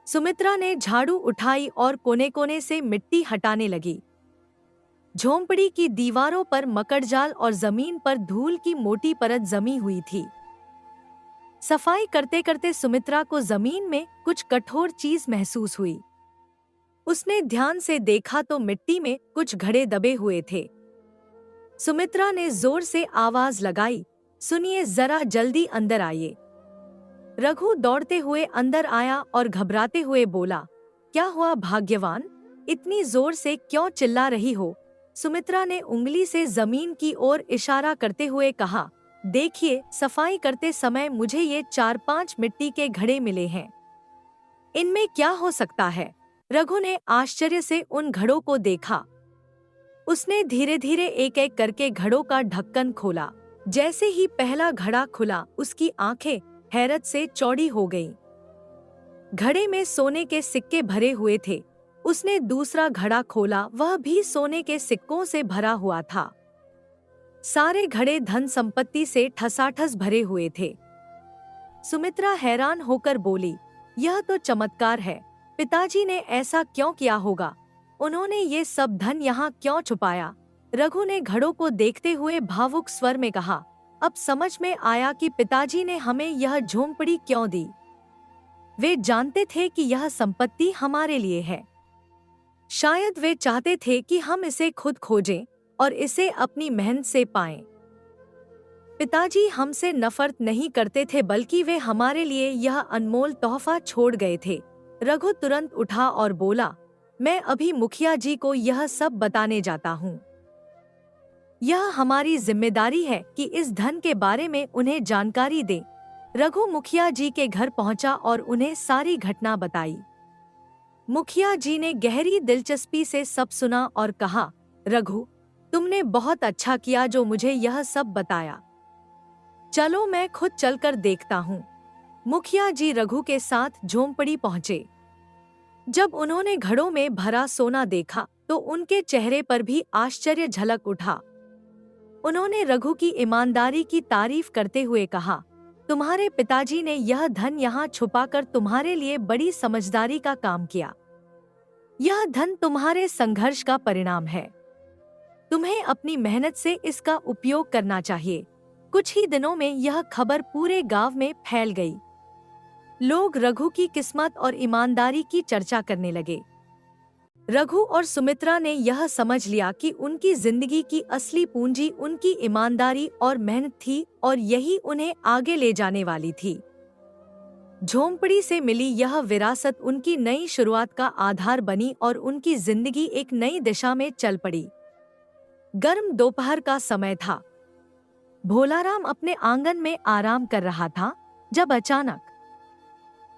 सुमित्रा ने झाड़ू उठाई और कोने कोने से मिट्टी हटाने लगी। झोंपड़ी की दीवारों पर मकड़जाल और जमीन पर धूल की मोटी परत जमी हुई थी। सफाई करते करते सुमित्रा को जमीन में कुछ कठोर चीज महसूस हुई। उसने ध्यान से देखा तो मिट्टी में कुछ घड़े दबे हुए थे। सुमित्रा ने जोर से आवाज लगाई, सुनिए, जरा जल्दी अंदर आइए। रघु दौड़ते हुए अंदर आया और घबराते हुए बोला, क्या हुआ भाग्यवान, इतनी जोर से क्यों चिल्ला रही हो? सुमित्रा ने उंगली से जमीन की ओर इशारा करते हुए कहा, देखिए, सफाई करते समय मुझे ये 4-5 मिट्टी के घड़े मिले हैं। इनमें क्या हो सकता है? रघु ने आश्चर्य से उन घड़ों को देखा। उसने धीरे धीरे एक एक करके घड़ों का ढक्कन खोला। जैसे ही पहला घड़ा खुला, उसकी आंखें हैरत से चौड़ी हो गईं। घड़े में सोने के सिक्के भरे हुए थे। उसने दूसरा घड़ा खोला, वह भी सोने के सिक्कों से भरा हुआ था। सारे घड़े धन संपत्ति से ठसाठस भरे हुए थे। सुमित्रा हैरान होकर बोली, यह तो चमत्कार है। पिताजी ने ऐसा क्यों किया होगा? उन्होंने ये सब धन यहाँ क्यों छुपाया? रघु ने घड़ों को देखते हुए भावुक स्वर में कहा, अब समझ में आया कि पिताजी ने हमें यह झोंपड़ी क्यों दी। वे जानते थे कि यह संपत्ति हमारे लिए है। शायद वे चाहते थे कि हम इसे खुद खोजें और इसे अपनी मेहनत से पाएं। पिताजी हमसे नफरत नहीं करते थे, बल्कि वे हमारे लिए यह अनमोल तोहफा छोड़ गए थे। रघु तुरंत उठा और बोला, मैं अभी मुखिया जी को यह सब बताने जाता हूँ। यह हमारी जिम्मेदारी है कि इस धन के बारे में उन्हें जानकारी दें। रघु मुखिया जी के घर पहुंचा और उन्हें सारी घटना बताई। मुखिया जी ने गहरी दिलचस्पी से सब सुना और कहा, रघु, तुमने बहुत अच्छा किया जो मुझे यह सब बताया। चलो मैं खुद चलकर देखता हूँ। मुखिया जी रघु के साथ झोंपड़ी पहुँचे। जब उन्होंने घड़ों में भरा सोना देखा तो उनके चेहरे पर भी आश्चर्य झलक उठा। उन्होंने रघु की ईमानदारी की तारीफ करते हुए कहा, तुम्हारे पिताजी ने यह धन यहाँ छुपाकर तुम्हारे लिए बड़ी समझदारी का काम किया। यह धन तुम्हारे संघर्ष का परिणाम है। तुम्हें अपनी मेहनत से इसका उपयोग करना चाहिए। कुछ ही दिनों में यह खबर पूरे गांव में फैल गई। लोग रघु की किस्मत और ईमानदारी की चर्चा करने लगे। रघु और सुमित्रा ने यह समझ लिया कि उनकी जिंदगी की असली पूंजी उनकी ईमानदारी और मेहनत थी और यही उन्हें आगे ले जाने वाली थी। झोंपड़ी से मिली यह विरासत उनकी नई शुरुआत का आधार बनी और उनकी जिंदगी एक नई दिशा में चल पड़ी। गर्म दोपहर का समय था। भोलाराम अपने आंगन में आराम कर रहा था जब अचानक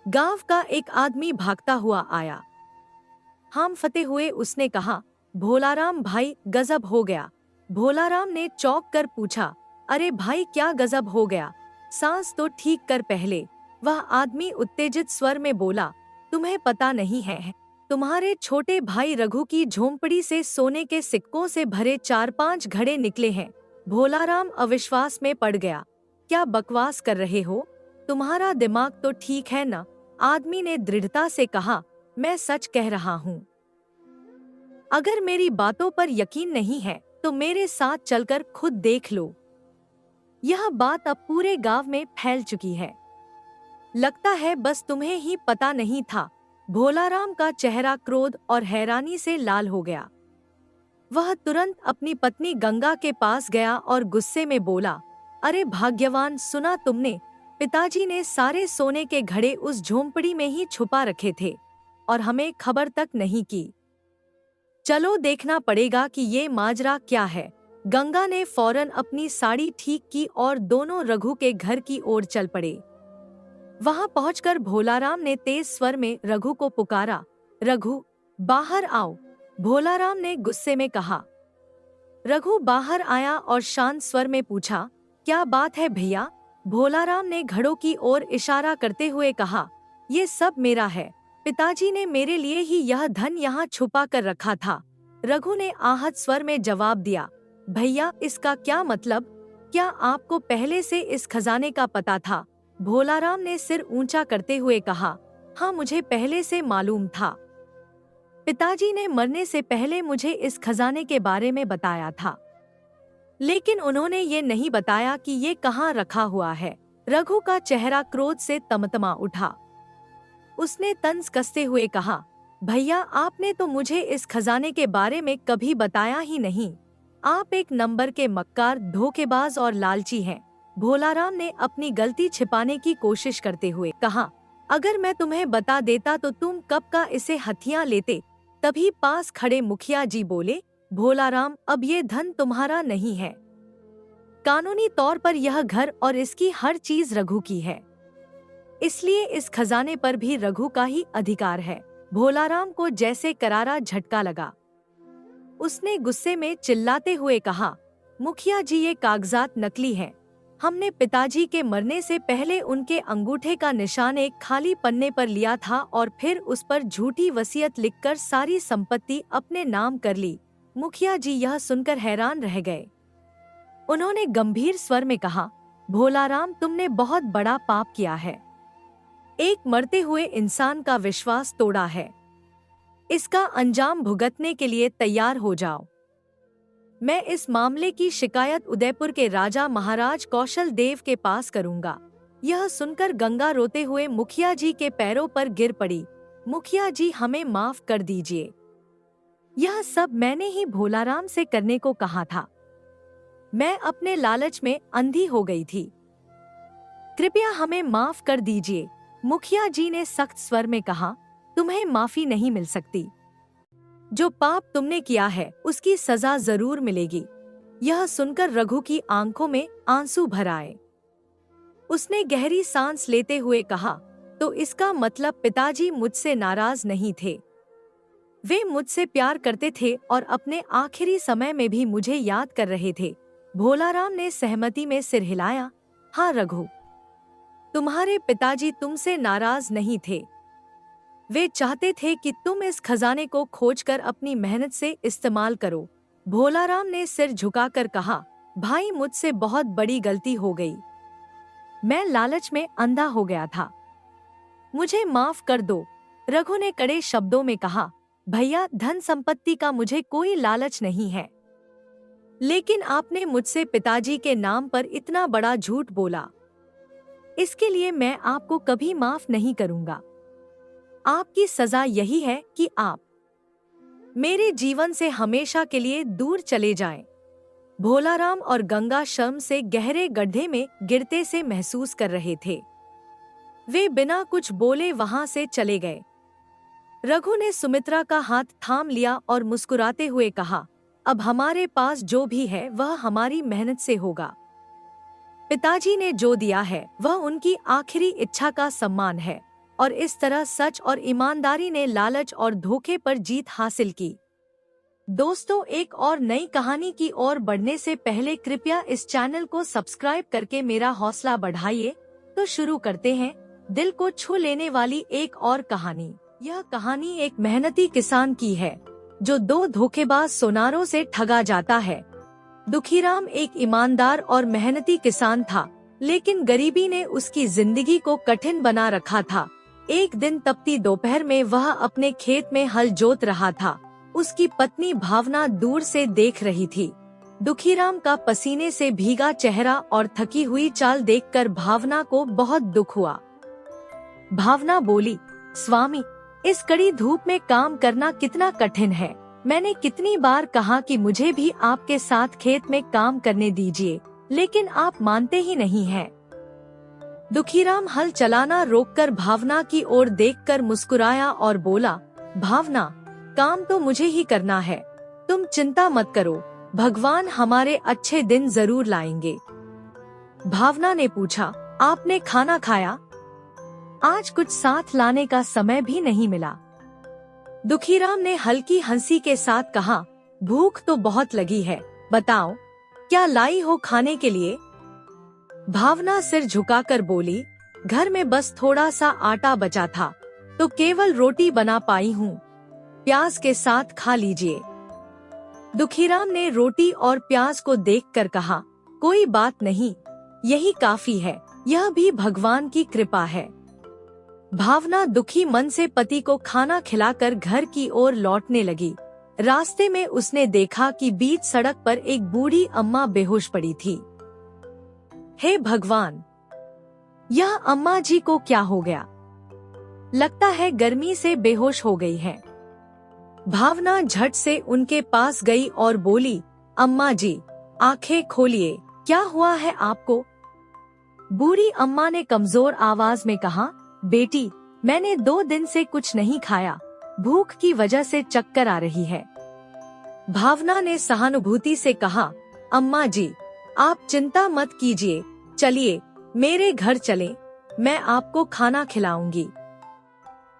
गांव का एक आदमी भागता हुआ आया। हांफते हुए उसने कहा, भोलाराम भाई, गजब हो गया। भोलाराम ने चौंक कर पूछा, अरे भाई, क्या गजब हो गया? सांस तो ठीक कर पहले। वह आदमी उत्तेजित स्वर में बोला, तुम्हें पता नहीं है, तुम्हारे छोटे भाई रघु की झोंपड़ी से सोने के सिक्कों से भरे 4-5 घड़े निकले हैं। भोलाराम अविश्वास में पड़ गया। क्या बकवास कर रहे हो? तुम्हारा दिमाग तो ठीक है न? आदमी ने दृढ़ता से कहा, मैं सच कह रहा हूँ। अगर मेरी बातों पर यकीन नहीं है तो मेरे साथ चलकर खुद देख लो। यह बात अब पूरे गांव में फैल चुकी है। लगता है बस तुम्हें ही पता नहीं था। भोलाराम का चेहरा क्रोध और हैरानी से लाल हो गया। वह तुरंत अपनी पत्नी गंगा के पास गया और गुस्से में बोला, अरे भाग्यवान, सुना तुमने? पिताजी ने सारे सोने के घड़े उस झोंपड़ी में ही छुपा रखे थे और हमें खबर तक नहीं की। चलो देखना पड़ेगा कि ये माजरा क्या है। गंगा ने फौरन अपनी साड़ी ठीक की और दोनों रघु के घर की ओर चल पड़े। वहां पहुंचकर भोलाराम ने तेज स्वर में रघु को पुकारा, रघु, बाहर आओ। भोलाराम ने गुस्से में कहा। रघु बाहर आया और शांत स्वर में पूछा, क्या बात है भैया? भोलाराम ने घड़ों की ओर इशारा करते हुए कहा, ये सब मेरा है। पिताजी ने मेरे लिए ही यह धन यहाँ छुपा कर रखा था। रघु ने आहत स्वर में जवाब दिया। भैया, इसका क्या मतलब? क्या आपको पहले से इस खजाने का पता था? भोलाराम ने सिर ऊंचा करते हुए कहा। हाँ, मुझे पहले से मालूम था। पिताजी ने मरने से पहले मुझे इस खजाने के बारे में बताया था, लेकिन उन्होंने ये नहीं बताया कि ये कहाँ रखा हुआ है। रघु का चेहरा क्रोध से तमतमा उठा। उसने तंज कसते हुए कहा, भैया, आपने तो मुझे इस खजाने के बारे में कभी बताया ही नहीं। आप एक नंबर के मक्कार, धोखेबाज और लालची हैं। भोलाराम ने अपनी गलती छिपाने की कोशिश करते हुए कहा। अगर मैं तुम्हें बता देता तो तुम कब का इसे हथिया लेते। तभी पास खड़े मुखिया जी बोले, भोलाराम, अब ये धन तुम्हारा नहीं है। कानूनी तौर पर यह घर और इसकी हर चीज रघु की है, इसलिए इस खजाने पर भी रघु का ही अधिकार है। भोलाराम को जैसे करारा झटका लगा। उसने गुस्से में चिल्लाते हुए कहा, मुखिया जी, ये कागजात नकली हैं। हमने पिताजी के मरने से पहले उनके अंगूठे का निशान एक खाली पन्ने पर लिया था और फिर उस पर झूठी वसीयत लिखकर सारी संपत्ति अपने नाम कर ली। मुखिया जी यह सुनकर हैरान रह गए। उन्होंने गंभीर स्वर में कहा, भोलाराम, तुमने बहुत बड़ा पाप किया है। एक मरते हुए इंसान का विश्वास तोड़ा है। इसका अंजाम भुगतने के लिए तैयार हो जाओ। मैं इस मामले की शिकायत उदयपुर के राजा महाराज कौशल देव के पास करूंगा। यह सुनकर गंगा रोते हुए मुखिया जी के पैरों पर गिर पड़ी। मुखिया जी, हमें माफ कर दीजिए। यह सब मैंने ही भोलाराम से करने को कहा था। मैं अपने लालच में अंधी हो गई थी। कृपया हमें माफ कर दीजिए। मुखिया जी ने सख्त स्वर में कहा, तुम्हें माफी नहीं मिल सकती। जो पाप तुमने किया है उसकी सजा जरूर मिलेगी। यह सुनकर रघु की आंखों में आंसू भर आए। उसने गहरी सांस लेते हुए कहा, तो इसका मतलब पिताजी मुझसे नाराज नहीं थे। वे मुझसे प्यार करते थे और अपने आखिरी समय में भी मुझे याद कर रहे थे। भोलाराम ने सहमति में सिर हिलाया। हाँ रघु, तुम्हारे पिताजी तुमसे नाराज नहीं थे। वे चाहते थे कि तुम इस खजाने को खोजकर अपनी मेहनत से इस्तेमाल करो। भोलाराम ने सिर झुकाकर कहा, भाई, मुझसे बहुत बड़ी गलती हो गई। मैं लालच में अंधा हो गया था। मुझे माफ कर दो। रघु ने कड़े शब्दों में कहा, भैया, धन संपत्ति का मुझे कोई लालच नहीं है, लेकिन आपने मुझसे पिताजी के नाम पर इतना बड़ा झूठ बोला। इसके लिए मैं आपको कभी माफ नहीं करूंगा। आपकी सजा यही है कि आप मेरे जीवन से हमेशा के लिए दूर चले जाएं। भोलाराम और गंगा शर्म से गहरे गड्ढे में गिरते से महसूस कर रहे थे। वे बिना कुछ बोले वहां से चले गए। रघु ने सुमित्रा का हाथ थाम लिया और मुस्कुराते हुए कहा, अब हमारे पास जो भी है वह हमारी मेहनत से होगा। पिताजी ने जो दिया है वह उनकी आखिरी इच्छा का सम्मान है, और इस तरह सच और ईमानदारी ने लालच और धोखे पर जीत हासिल की। दोस्तों, एक और नई कहानी की ओर बढ़ने से पहले कृपया इस चैनल को सब्सक्राइब करके मेरा हौसला बढ़ाइए। तो शुरू करते हैं दिल को छू लेने वाली एक और कहानी। यह कहानी एक मेहनती किसान की है जो दो धोखेबाज सोनारों से ठगा जाता है। दुखीराम एक ईमानदार और मेहनती किसान था, लेकिन गरीबी ने उसकी जिंदगी को कठिन बना रखा था। एक दिन तपती दोपहर में वह अपने खेत में हल जोत रहा था। उसकी पत्नी भावना दूर से देख रही थी। दुखीराम का पसीने से भीगा चेहरा और थकी हुई चाल देखकर भावना को बहुत दुख हुआ। भावना बोली, स्वामी, इस कड़ी धूप में काम करना कितना कठिन है। मैंने कितनी बार कहा कि मुझे भी आपके साथ खेत में काम करने दीजिए, लेकिन आप मानते ही नहीं हैं। दुखीराम हल चलाना रोककर भावना की ओर देखकर मुस्कुराया और बोला, भावना, काम तो मुझे ही करना है। तुम चिंता मत करो, भगवान हमारे अच्छे दिन जरूर लाएंगे। भावना ने पूछा, आपने खाना खाया? आज कुछ साथ लाने का समय भी नहीं मिला। दुखीराम ने हल्की हंसी के साथ कहा, भूख तो बहुत लगी है, बताओ क्या लाई हो खाने के लिए? भावना सिर झुकाकर बोली, घर में बस थोड़ा सा आटा बचा था, तो केवल रोटी बना पाई हूँ, प्याज के साथ खा लीजिए। दुखीराम ने रोटी और प्याज को देखकर कहा, कोई बात नहीं, यही काफी है, यह भी भगवान की कृपा है। भावना दुखी मन से पति को खाना खिलाकर घर की ओर लौटने लगी। रास्ते में उसने देखा कि बीच सड़क पर एक बूढ़ी अम्मा बेहोश पड़ी थी। हे भगवान, यह अम्मा जी को क्या हो गया? लगता है गर्मी से बेहोश हो गई है। भावना झट से उनके पास गई और बोली, अम्मा जी, आंखें खोलिए, क्या हुआ है आपको? बूढ़ी अम्मा ने कमजोर आवाज में कहा, बेटी, मैंने 2 दिन से कुछ नहीं खाया, भूख की वजह से चक्कर आ रही है। भावना ने सहानुभूति से कहा, अम्मा जी, आप चिंता मत कीजिए, चलिए मेरे घर चलें, मैं आपको खाना खिलाऊंगी।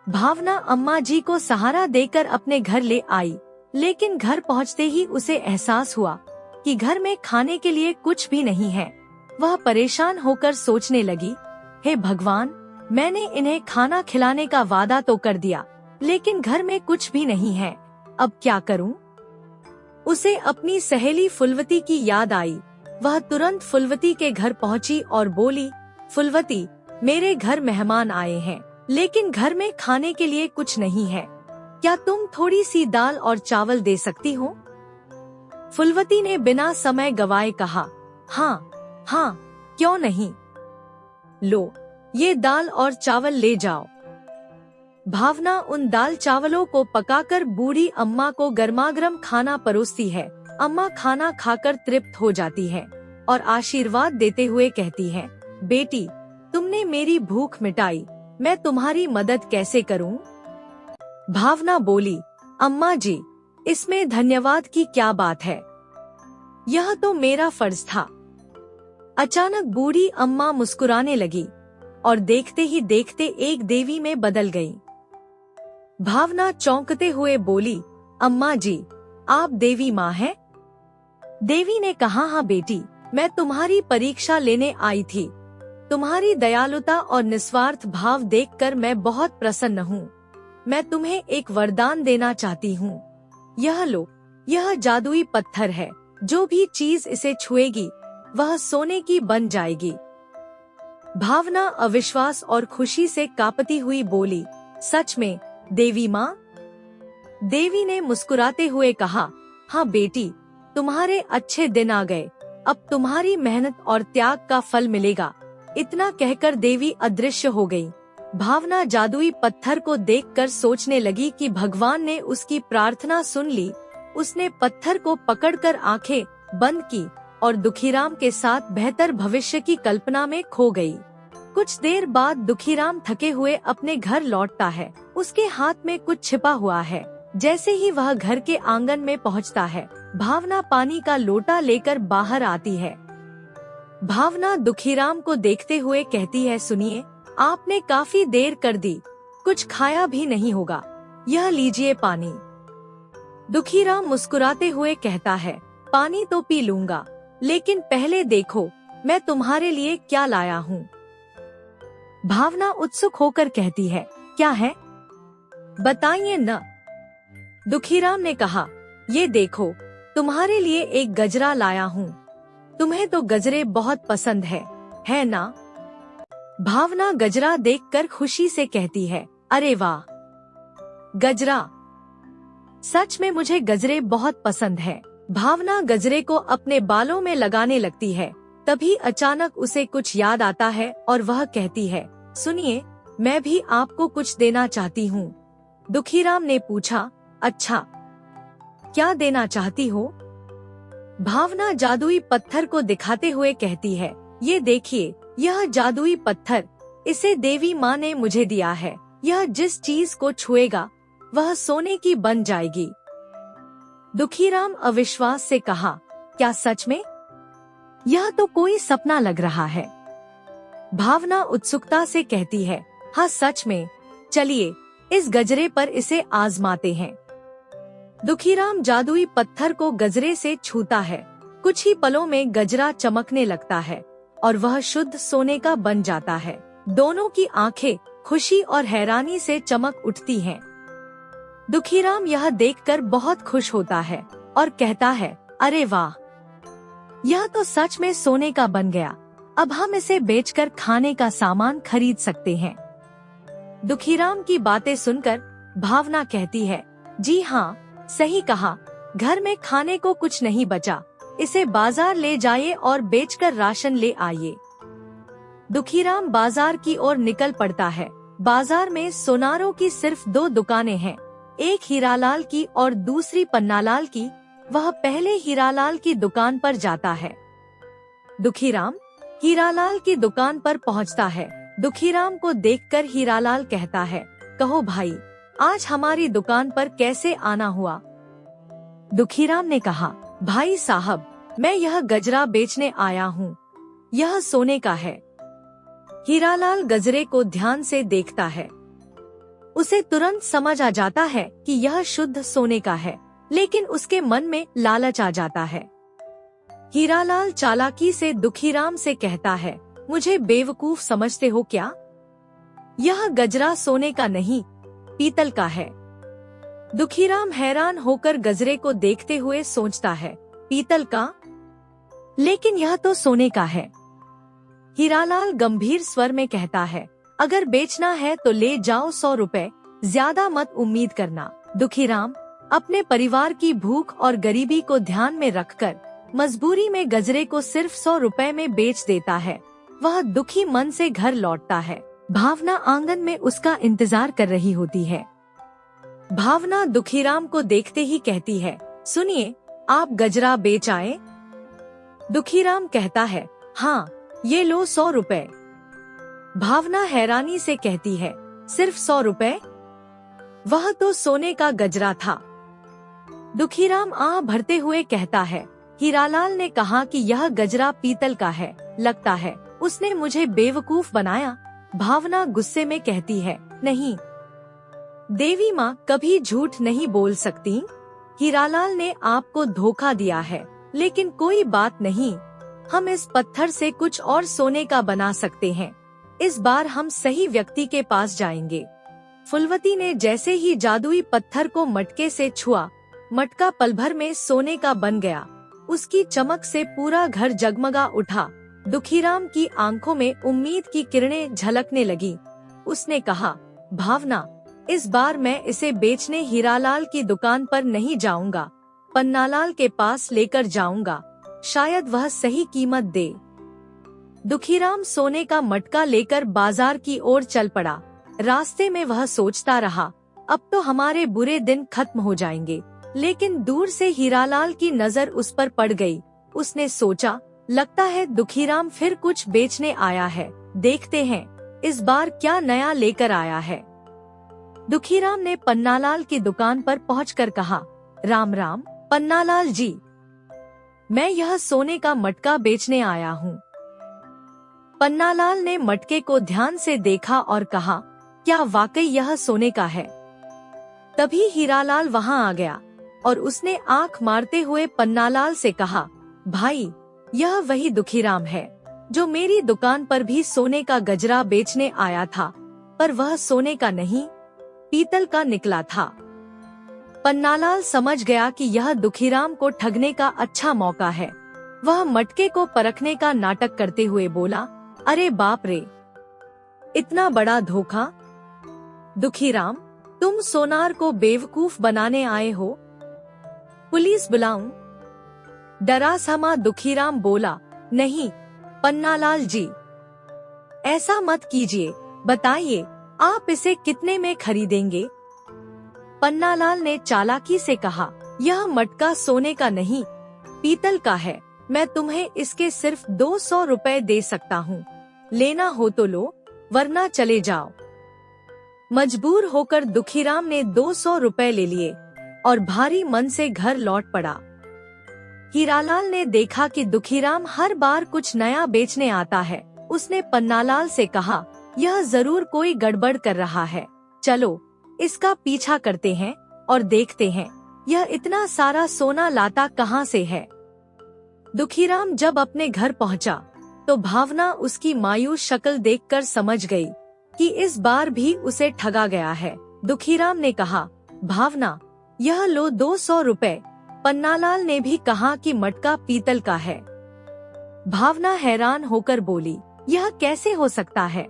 भावना अम्मा जी को सहारा देकर अपने घर ले आई, लेकिन घर पहुंचते ही उसे एहसास हुआ कि घर में खाने के लिए कुछ भी नहीं है। वह परेशान होकर सोचने लगी, हे भगवान, मैंने इन्हें खाना खिलाने का वादा तो कर दिया, लेकिन घर में कुछ भी नहीं है, अब क्या करूं? उसे अपनी सहेली फुलवती की याद आई। वह तुरंत फुलवती के घर पहुंची और बोली, फुलवती, मेरे घर मेहमान आए हैं, लेकिन घर में खाने के लिए कुछ नहीं है, क्या तुम थोड़ी सी दाल और चावल दे सकती हो? फुलवती ने बिना समय गवाए कहा, हाँ हाँ, क्यों नहीं, लो, ये दाल और चावल ले जाओ। भावना उन दाल चावलों को पकाकर बूढ़ी अम्मा को गर्मागर्म खाना परोसती है। अम्मा खाना खाकर तृप्त हो जाती है और आशीर्वाद देते हुए कहती है, बेटी, तुमने मेरी भूख मिटाई, मैं तुम्हारी मदद कैसे करूं? भावना बोली, अम्मा जी, इसमें धन्यवाद की क्या बात है, यह तो मेरा फर्ज था। अचानक बूढ़ी अम्मा मुस्कुराने लगी और देखते ही देखते एक देवी में बदल गई। भावना चौंकते हुए बोली, अम्मा जी, आप देवी माँ हैं? देवी ने कहा, हाँ बेटी, मैं तुम्हारी परीक्षा लेने आई थी। तुम्हारी दयालुता और निस्वार्थ भाव देखकर मैं बहुत प्रसन्न हूँ। मैं तुम्हें एक वरदान देना चाहती हूँ। यह लो, यह जादुई पत्थर है, जो भी चीज इसे छुएगी वह सोने की बन जाएगी। भावना अविश्वास और खुशी से कांपती हुई बोली, सच में देवी माँ? देवी ने मुस्कुराते हुए कहा, हाँ बेटी, तुम्हारे अच्छे दिन आ गए, अब तुम्हारी मेहनत और त्याग का फल मिलेगा। इतना कहकर देवी अदृश्य हो गई। भावना जादुई पत्थर को देखकर सोचने लगी कि भगवान ने उसकी प्रार्थना सुन ली। उसने पत्थर को पकड़कर आंखें बंद की और दुखीराम के साथ बेहतर भविष्य की कल्पना में खो गई। कुछ देर बाद दुखीराम थके हुए अपने घर लौटता है। उसके हाथ में कुछ छिपा हुआ है। जैसे ही वह घर के आंगन में पहुंचता है, भावना पानी का लोटा लेकर बाहर आती है। भावना दुखीराम को देखते हुए कहती है, सुनिए, आपने काफी देर कर दी, कुछ खाया भी नहीं होगा, यह लीजिए पानी। दुखीराम मुस्कुराते हुए कहता है, पानी तो पी लूंगा, लेकिन पहले देखो मैं तुम्हारे लिए क्या लाया हूँ। भावना उत्सुक होकर कहती है, क्या है, बताइए न। दुखीराम ने कहा, ये देखो, तुम्हारे लिए एक गजरा लाया हूँ। तुम्हें तो गजरे बहुत पसंद है ना? भावना गजरा देखकर खुशी से कहती है, अरे वाह, गजरा, सच में मुझे गजरे बहुत पसंद है। भावना गजरे को अपने बालों में लगाने लगती है। तभी अचानक उसे कुछ याद आता है और वह कहती है, सुनिए, मैं भी आपको कुछ देना चाहती हूँ। दुखीराम ने पूछा, अच्छा, क्या देना चाहती हो? भावना जादुई पत्थर को दिखाते हुए कहती है, ये देखिए, यह जादुई पत्थर, इसे देवी माँ ने मुझे दिया है। यह जिस चीज को छुएगा वह सोने की बन जाएगी। दुखीराम अविश्वास से कहा, क्या सच में? यह तो कोई सपना लग रहा है। भावना उत्सुकता से कहती है, हाँ सच में, चलिए इस गजरे पर इसे आजमाते हैं। दुखीराम जादुई पत्थर को गजरे से छूता है। कुछ ही पलों में गजरा चमकने लगता है और वह शुद्ध सोने का बन जाता है। दोनों की आंखें खुशी और हैरानी से चमक उठती हैं। दुखीराम यह देखकर बहुत खुश होता है और कहता है, अरे वाह, यह तो सच में सोने का बन गया। अब हम इसे बेचकर खाने का सामान खरीद सकते हैं। दुखीराम की बातें सुनकर भावना कहती है, जी हाँ, सही कहा, घर में खाने को कुछ नहीं बचा, इसे बाजार ले जाइए और बेचकर राशन ले आइए। दुखीराम बाजार की ओर निकल पड़ता है। बाजार में सोनारों की सिर्फ 2 दुकानें हैं, एक हीरालाल की और दूसरी पन्नालाल की। वह पहले हीरालाल की दुकान पर जाता है। दुखीराम हीरालाल की दुकान पर पहुंचता है। दुखीराम को देखकर हीरालाल कहता है, कहो भाई, आज हमारी दुकान पर कैसे आना हुआ? दुखीराम ने कहा, भाई साहब, मैं यह गजरा बेचने आया हूँ, यह सोने का है। हीरालाल गजरे को ध्यान से देखता है। उसे तुरंत समझ आ जाता है कि यह शुद्ध सोने का है, लेकिन उसके मन में लालच आ जाता है। हीरालाल चालाकी से दुखीराम से कहता है, मुझे बेवकूफ समझते हो क्या? यह गजरा सोने का नहीं, पीतल का है। दुखीराम हैरान होकर गजरे को देखते हुए सोचता है, पीतल का? लेकिन यह तो सोने का है। हीरालाल गंभीर स्वर में कहता है, अगर बेचना है तो ले जाओ 100 रुपए, ज्यादा मत उम्मीद करना। दुखीराम अपने परिवार की भूख और गरीबी को ध्यान में रखकर मजबूरी में गजरे को सिर्फ 100 रुपए में बेच देता है। वह दुखी मन से घर लौटता है। भावना आंगन में उसका इंतजार कर रही होती है। भावना दुखीराम को देखते ही कहती है, सुनिए, आप गजरा बेच आए? दुखीराम कहता है, हाँ, ये लो 100 रुपए। भावना हैरानी से कहती है, सिर्फ 100 रुपए? वह तो सोने का गजरा था। दुखीराम आह भरते हुए कहता है, हीरालाल ने कहा कि यह गजरा पीतल का है, लगता है उसने मुझे बेवकूफ बनाया। भावना गुस्से में कहती है, नहीं, देवी माँ कभी झूठ नहीं बोल सकती। हीरालाल ने आपको धोखा दिया है, लेकिन कोई बात नहीं, हम इस पत्थर से कुछ और सोने का बना सकते हैं। इस बार हम सही व्यक्ति के पास जाएंगे। फुलवती ने जैसे ही जादुई पत्थर को मटके से छुआ, मटका पल भर में सोने का बन गया। उसकी चमक से पूरा घर जगमगा उठा। दुखीराम की आंखों में उम्मीद की किरणें झलकने लगी। उसने कहा, भावना, इस बार मैं इसे बेचने हीरालाल की दुकान पर नहीं जाऊंगा, पन्नालाल के पास लेकर जाऊंगा, शायद वह सही कीमत दे। दुखीराम सोने का मटका लेकर बाजार की ओर चल पड़ा। रास्ते में वह सोचता रहा, अब तो हमारे बुरे दिन खत्म हो जाएंगे। लेकिन दूर से हीरालाल की नजर उस पर पड़ गई। उसने सोचा, लगता है दुखीराम फिर कुछ बेचने आया है, देखते हैं इस बार क्या नया लेकर आया है। दुखीराम ने पन्नालाल की दुकान पर पहुंचकर कहा, राम राम पन्नालाल जी, मैं यह सोने का मटका बेचने आया हूँ। पन्नालाल ने मटके को ध्यान से देखा और कहा, क्या वाकई यह सोने का है? तभी हीरालाल वहाँ आ गया और उसने आंख मारते हुए पन्नालाल से कहा, भाई, यह वही दुखीराम है जो मेरी दुकान पर भी सोने का गजरा बेचने आया था, पर वह सोने का नहीं, पीतल का निकला था। पन्नालाल समझ गया कि यह दुखीराम को ठगने का अच्छा मौका है। वह मटके को परखने का नाटक करते हुए बोला, अरे बाप रे, इतना बड़ा धोखा! दुखीराम, तुम सोनार को बेवकूफ बनाने आए हो? पुलिस बुलाऊं? डरा समा दुखीराम बोला, नहीं पन्नालाल जी, ऐसा मत कीजिए, बताइए आप इसे कितने में खरीदेंगे? पन्नालाल ने चालाकी से कहा, यह मटका सोने का नहीं, पीतल का है। मैं तुम्हें इसके सिर्फ 200 रुपए दे सकता हूँ। लेना हो तो लो, वरना चले जाओ। मजबूर होकर दुखीराम ने 200 रुपए ले लिए और भारी मन से घर लौट पड़ा। हीरालाल ने देखा कि दुखीराम हर बार कुछ नया बेचने आता है। उसने पन्नालाल से कहा, यह जरूर कोई गड़बड़ कर रहा है, चलो इसका पीछा करते हैं और देखते हैं यह इतना सारा सोना लाता कहाँ से है। दुखीराम जब अपने घर पहुंचा तो भावना उसकी मायूस शक्ल देखकर समझ गई। कि इस बार भी उसे ठगा गया है। दुखीराम ने कहा, भावना, यह लो 200 रुपए। पन्नालाल ने भी कहा कि मटका पीतल का है। भावना हैरान होकर बोली, यह कैसे हो सकता है?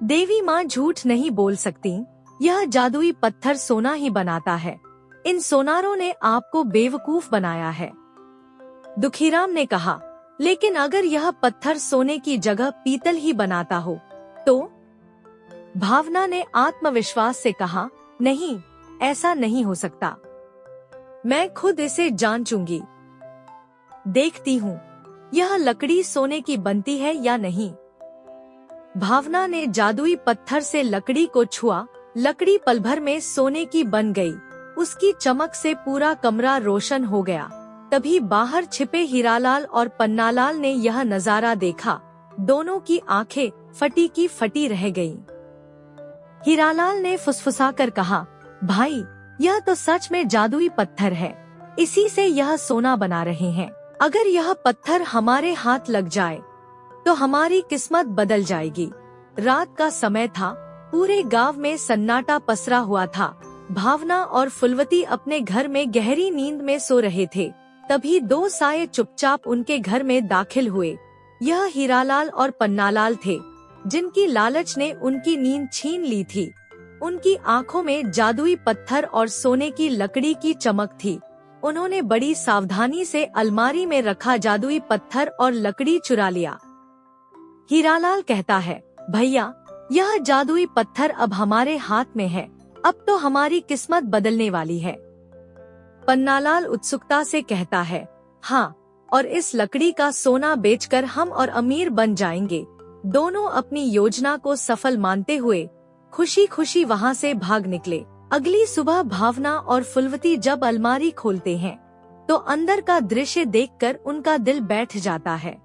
देवी माँ झूठ नहीं बोल सकती, यह जादुई पत्थर सोना ही बनाता है। इन सोनारों ने आपको बेवकूफ बनाया है। दुखीराम ने कहा, लेकिन अगर यह पत्थर सोने की जगह पीतल ही बनाता हो तो? भावना ने आत्मविश्वास से कहा, नहीं, ऐसा नहीं हो सकता। मैं खुद इसे जांचूंगी। देखती हूँ यह लकड़ी सोने की बनती है या नहीं। भावना ने जादुई पत्थर से लकड़ी को छुआ। लकड़ी पल भर में सोने की बन गई। उसकी चमक से पूरा कमरा रोशन हो गया। तभी बाहर छिपे हीरालाल और पन्नालाल ने यह नजारा देखा। दोनों की आंखें फटी की फटी रह गईं। हीरालाल ने फुसफुसाकर कहा, भाई, यह तो सच में जादुई पत्थर है। इसी से यह सोना बना रहे हैं। अगर यह पत्थर हमारे हाथ लग जाए तो हमारी किस्मत बदल जाएगी। रात का समय था। पूरे गांव में सन्नाटा पसरा हुआ था। भावना और फुलवती अपने घर में गहरी नींद में सो रहे थे। तभी दो साये चुपचाप उनके घर में दाखिल हुए। यह हीरालाल और पन्नालाल थे, जिनकी लालच ने उनकी नींद छीन ली थी। उनकी आंखों में जादुई पत्थर और सोने की लकड़ी की चमक थी। उन्होंने बड़ी सावधानी से अलमारी में रखा जादुई पत्थर और लकड़ी चुरा लिया। हीरालाल कहता है, भैया, यह जादुई पत्थर अब हमारे हाथ में है। अब तो हमारी किस्मत बदलने वाली है। पन्नालाल उत्सुकता से कहता है, हाँ, और इस लकड़ी का सोना बेचकर हम और अमीर बन जाएंगे। दोनों अपनी योजना को सफल मानते हुए खुशी खुशी वहाँ से भाग निकले। अगली सुबह भावना और फुलवती जब अलमारी खोलते हैं तो अंदर का दृश्य देखकर उनका दिल बैठ जाता है।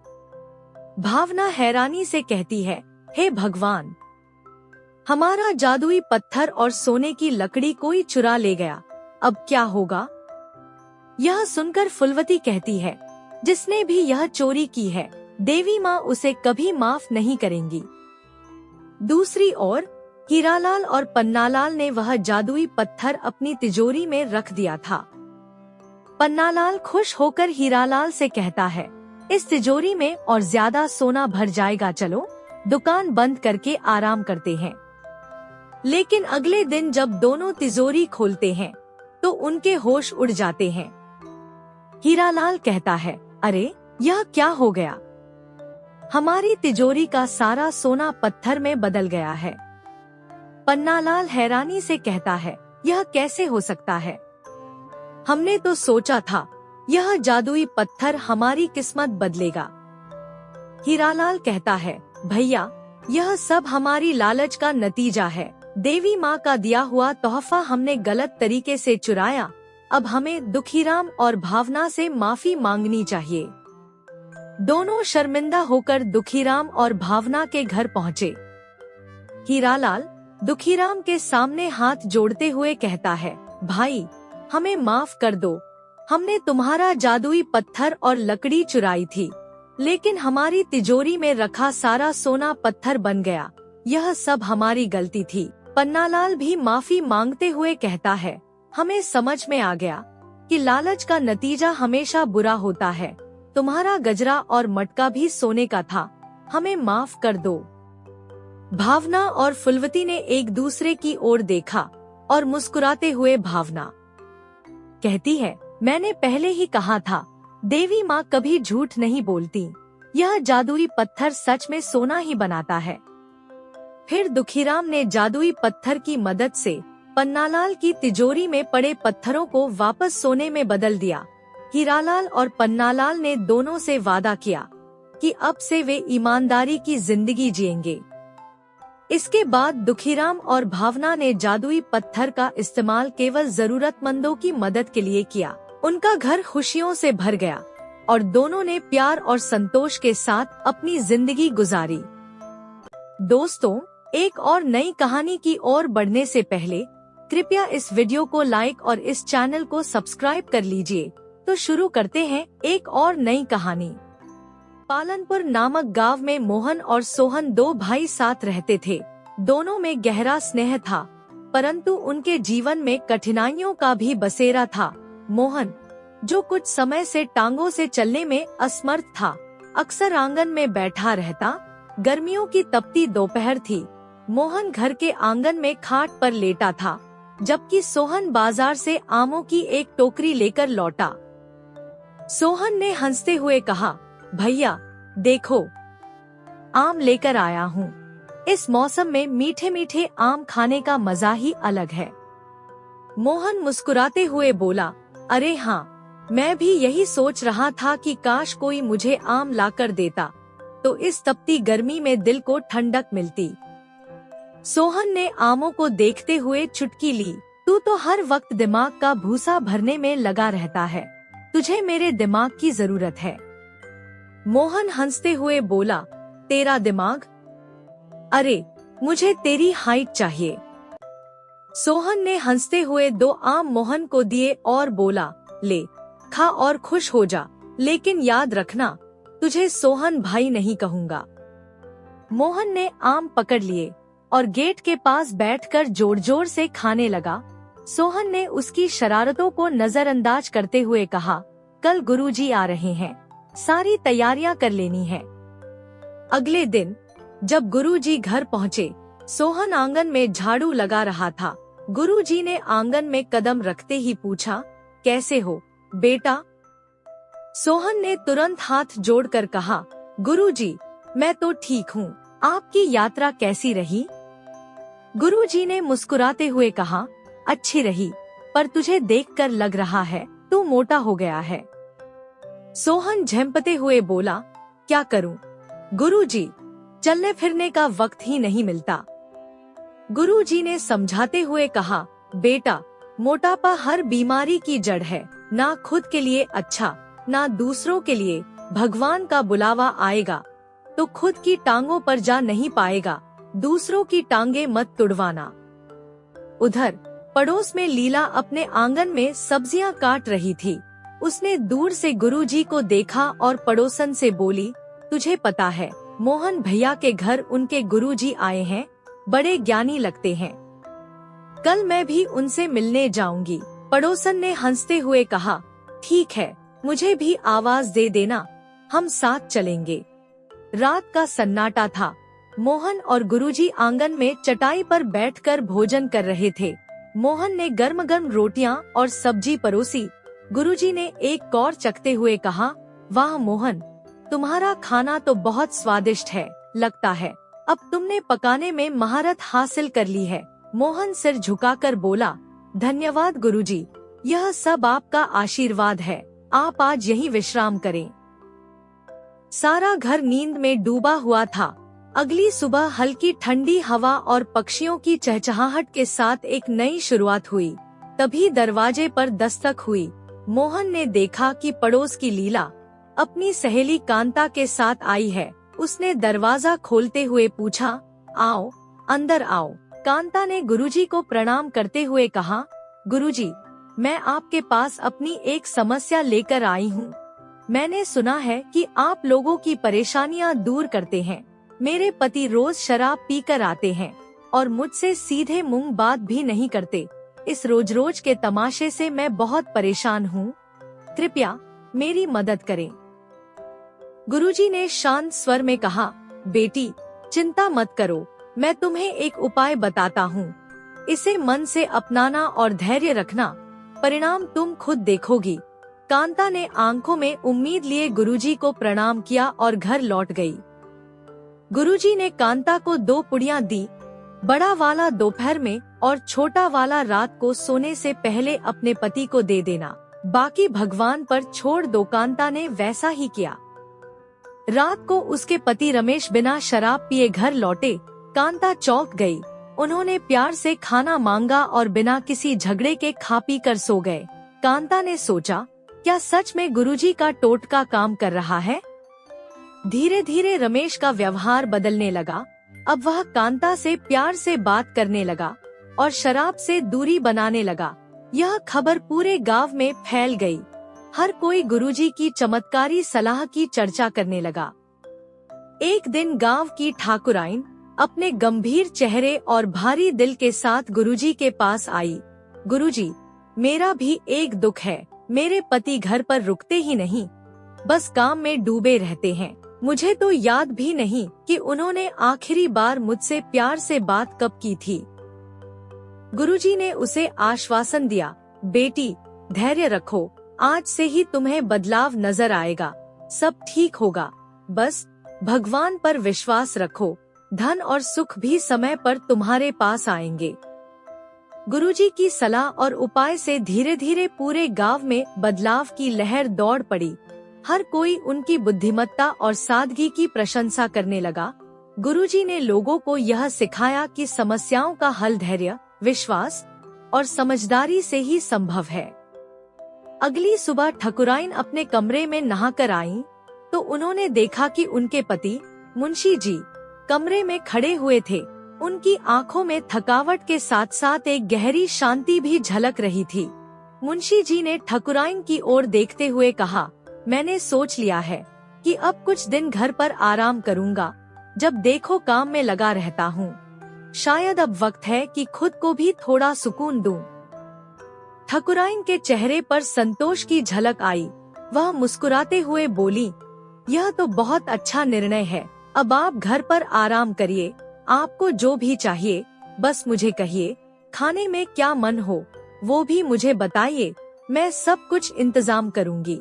भावना हैरानी से कहती है, हे भगवान, हमारा जादुई पत्थर और सोने की लकड़ी कोई चुरा ले गया। अब क्या होगा? यह सुनकर फुलवती कहती है, जिसने भी यह चोरी की है, देवी माँ उसे कभी माफ नहीं करेंगी। दूसरी ओर हीरालाल और पन्नालाल ने वह जादुई पत्थर अपनी तिजोरी में रख दिया था। पन्नालाल खुश होकर हीरालाल से कहता है, इस तिजोरी में और ज्यादा सोना भर जाएगा, चलो दुकान बंद करके आराम करते हैं। लेकिन अगले दिन जब दोनों तिजोरी खोलते हैं तो उनके होश उड़ जाते हैं। हीरालाल कहता है, अरे, यह क्या हो गया? हमारी तिजोरी का सारा सोना पत्थर में बदल गया है। पन्नालाल हैरानी से कहता है, यह कैसे हो सकता है? हमने तो सोचा था यह जादुई पत्थर हमारी किस्मत बदलेगा। हीरालाल कहता है, भैया, यह सब हमारी लालच का नतीजा है। देवी माँ का दिया हुआ तोहफा हमने गलत तरीके से चुराया। अब हमें दुखीराम और भावना से माफी मांगनी चाहिए। दोनों शर्मिंदा होकर दुखीराम और भावना के घर पहुँचे। हीरालाल दुखीराम के सामने हाथ जोड़ते हुए कहता है, भाई, हमें माफ कर दो। हमने तुम्हारा जादुई पत्थर और लकड़ी चुराई थी, लेकिन हमारी तिजोरी में रखा सारा सोना पत्थर बन गया। यह सब हमारी गलती थी। पन्नालाल भी माफी मांगते हुए कहता है, हमें समझ में आ गया कि लालच का नतीजा हमेशा बुरा होता है। तुम्हारा गजरा और मटका भी सोने का था। हमें माफ कर दो। भावना और फुलवती ने एक दूसरे की ओर देखा और मुस्कुराते हुए भावना कहती है, मैंने पहले ही कहा था, देवी माँ कभी झूठ नहीं बोलती। यह जादुई पत्थर सच में सोना ही बनाता है। फिर दुखीराम ने जादुई पत्थर की मदद से पन्नालाल की तिजोरी में पड़े पत्थरों को वापस सोने में बदल दिया। हीरालाल और पन्नालाल ने दोनों से वादा किया कि अब से वे ईमानदारी की जिंदगी जिएंगे। इसके बाद दुखीराम और भावना ने जादुई पत्थर का इस्तेमाल केवल जरूरतमंदों की मदद के लिए किया। उनका घर खुशियों से भर गया और दोनों ने प्यार और संतोष के साथ अपनी जिंदगी गुजारी। दोस्तों, एक और नई कहानी की ओर बढ़ने से पहले कृपया इस वीडियो को लाइक और इस चैनल को सब्सक्राइब कर लीजिए। तो शुरू करते हैं एक और नई कहानी। पालनपुर नामक गांव में मोहन और सोहन दो भाई साथ रहते थे। दोनों में गहरा स्नेह था, परंतु उनके जीवन में कठिनाइयों का भी बसेरा था। मोहन, जो कुछ समय से टांगों से चलने में असमर्थ था, अक्सर आंगन में बैठा रहता। गर्मियों की तपती दोपहर थी। मोहन घर के आंगन में खाट पर लेटा था, जबकि सोहन बाजार से आमों की एक टोकरी लेकर लौटा। सोहन ने हंसते हुए कहा, भैया देखो, आम लेकर आया हूँ। इस मौसम में मीठे मीठे आम खाने का मजा ही अलग है। मोहन मुस्कुराते हुए बोला, अरे हाँ, मैं भी यही सोच रहा था कि काश कोई मुझे आम लाकर देता, तो इस तपती गर्मी में दिल को ठंडक मिलती। सोहन ने आमों को देखते हुए चुटकी ली। तू तो हर वक्त दिमाग का भूसा भरने में लगा रहता है, तुझे मेरे दिमाग की जरूरत है। मोहन हंसते हुए बोला, तेरा दिमाग? अरे, मुझे तेरी हाइट चाहिए। सोहन ने हंसते हुए 2 आम मोहन को दिए और बोला, ले, खा और खुश हो जा, लेकिन याद रखना, तुझे सोहन भाई नहीं कहूँगा। मोहन ने आम पकड़ लिए और गेट के पास बैठकर जोर जोर से खाने लगा। सोहन ने उसकी शरारतों को नजरअंदाज करते हुए कहा, कल गुरुजी आ रहे हैं, सारी तैयारियां कर लेनी है। अगले दिन जब गुरुजी घर पहुँचे, सोहन आंगन में झाड़ू लगा रहा था। गुरुजी ने आंगन में कदम रखते ही पूछा, कैसे हो बेटा? सोहन ने तुरंत हाथ जोड़कर कहा, गुरुजी, मैं तो ठीक हूँ, आपकी यात्रा कैसी रही? गुरुजी ने मुस्कुराते हुए कहा, अच्छी रही, पर तुझे देखकर लग रहा है तू मोटा हो गया है। सोहन झेंपते हुए बोला, क्या करूं गुरुजी, चलने फिरने का वक्त ही नहीं मिलता। गुरुजी ने समझाते हुए कहा, बेटा, मोटापा हर बीमारी की जड़ है, ना खुद के लिए अच्छा, ना दूसरों के लिए। भगवान का बुलावा आएगा तो खुद की टांगों पर जा नहीं पाएगा, दूसरों की टांगे मत तुड़वाना। उधर पड़ोस में लीला अपने आंगन में सब्जियां काट रही थी। उसने दूर से गुरुजी को देखा और पड़ोसन से बोली, तुझे पता है, मोहन भैया के घर उनके गुरुजी आए हैं, बड़े ज्ञानी लगते हैं, कल मैं भी उनसे मिलने जाऊंगी। पड़ोसन ने हंसते हुए कहा, ठीक है, मुझे भी आवाज दे देना, हम साथ चलेंगे। रात का सन्नाटा था। मोहन और गुरुजी आंगन में चटाई पर बैठकर भोजन कर रहे थे। मोहन ने गर्म गर्म रोटियां और सब्जी परोसी। गुरुजी ने एक कौर चखते हुए कहा, वाह मोहन, तुम्हारा खाना तो बहुत स्वादिष्ट है, लगता है अब तुमने पकाने में महारत हासिल कर ली है। मोहन सिर झुकाकर बोला, धन्यवाद गुरुजी, यह सब आपका आशीर्वाद है, आप आज यहीं विश्राम करें। सारा घर नींद में डूबा हुआ था। अगली सुबह हल्की ठंडी हवा और पक्षियों की चहचहाहट के साथ एक नई शुरुआत हुई। तभी दरवाजे पर दस्तक हुई। मोहन ने देखा कि पड़ोस की लीला अपनी सहेली कांता के साथ आई है। उसने दरवाजा खोलते हुए पूछा, आओ, अंदर आओ। कांता ने गुरुजी को प्रणाम करते हुए कहा, गुरुजी, मैं आपके पास अपनी एक समस्या लेकर आई हूँ। मैंने सुना है कि आप लोगों की परेशानियाँ दूर करते हैं। मेरे पति रोज शराब पीकर आते हैं और मुझसे सीधे मुंह बात भी नहीं करते। इस रोज रोज के तमाशे से मैं बहुत परेशान हूँ, कृपया मेरी मदद करें। गुरुजी ने शांत स्वर में कहा, बेटी, चिंता मत करो, मैं तुम्हें एक उपाय बताता हूँ। इसे मन से अपनाना और धैर्य रखना, परिणाम तुम खुद देखोगी। कांता ने आंखों में उम्मीद लिए गुरुजी को प्रणाम किया और घर लौट गई। गुरुजी ने कांता को 2 पुड़ियां दी, बड़ा वाला दोपहर में और छोटा वाला रात को सोने से पहले अपने पति को दे देना, बाकी भगवान पर छोड़ दो। कांता ने वैसा ही किया। रात को उसके पति रमेश बिना शराब पिए घर लौटे। कांता चौंक गई। उन्होंने प्यार से खाना मांगा और बिना किसी झगड़े के खा पी कर सो गए। कांता ने सोचा, क्या सच में गुरुजी का टोटका काम कर रहा है? धीरे धीरे रमेश का व्यवहार बदलने लगा। अब वह कांता से प्यार से बात करने लगा और शराब से दूरी बनाने लगा। यह खबर पूरे गांव में फैल गई। हर कोई गुरुजी की चमत्कारी सलाह की चर्चा करने लगा। एक दिन गांव की ठाकुराइन अपने गंभीर चेहरे और भारी दिल के साथ गुरुजी के पास आई। गुरुजी, मेरा भी एक दुख है। मेरे पति घर पर रुकते ही नहीं, बस काम में डूबे रहते हैं। मुझे तो याद भी नहीं कि उन्होंने आखिरी बार मुझसे प्यार से बात कब की थी। गुरुजी ने उसे आश्वासन दिया, बेटी धैर्य रखो, आज से ही तुम्हें बदलाव नजर आएगा, सब ठीक होगा। बस भगवान पर विश्वास रखो, धन और सुख भी समय पर तुम्हारे पास आएंगे। गुरुजी की सलाह और उपाय से धीरे धीरे पूरे गांव में बदलाव की लहर दौड़ पड़ी। हर कोई उनकी बुद्धिमत्ता और सादगी की प्रशंसा करने लगा। गुरुजी ने लोगों को यह सिखाया कि समस्याओं का हल धैर्य, विश्वास और समझदारी से ही संभव है। अगली सुबह ठकुराइन अपने कमरे में नहाकर आईं, तो उन्होंने देखा कि उनके पति मुंशी जी कमरे में खड़े हुए थे। उनकी आंखों में थकावट के साथ साथ एक गहरी शांति भी झलक रही थी। मुंशी जी ने ठकुराइन की ओर देखते हुए कहा, मैंने सोच लिया है कि अब कुछ दिन घर पर आराम करूंगा। जब देखो काम में लगा रहता हूँ, शायद अब वक्त है कि खुद को भी थोड़ा सुकून दूं। ठकुराइन के चेहरे पर संतोष की झलक आई। वह मुस्कुराते हुए बोली, यह तो बहुत अच्छा निर्णय है। अब आप घर पर आराम करिए। आपको जो भी चाहिए बस मुझे कहिए। खाने में क्या मन हो वो भी मुझे बताइए, मैं सब कुछ इंतजाम करूंगी।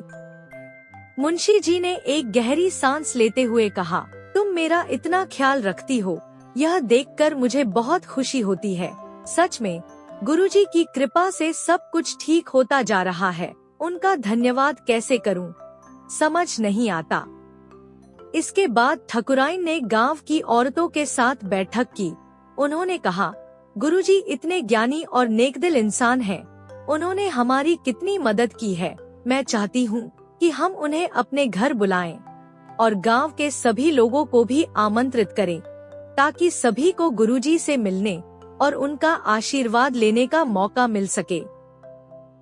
मुंशी जी ने एक गहरी सांस लेते हुए कहा, तुम मेरा इतना ख्याल रखती हो, यह देखकर मुझे बहुत खुशी होती है। सच में गुरुजी की कृपा से सब कुछ ठीक होता जा रहा है। उनका धन्यवाद कैसे करूं, समझ नहीं आता। इसके बाद ठकुराइन ने गांव की औरतों के साथ बैठक की। उन्होंने कहा, गुरुजी इतने ज्ञानी और नेकदिल इंसान हैं। उन्होंने हमारी कितनी मदद की है। मैं चाहती हूँ कि हम उन्हें अपने घर बुलाएं और गांव के सभी लोगों को भी आमंत्रित करें, ताकि सभी को गुरुजी से मिलने और उनका आशीर्वाद लेने का मौका मिल सके।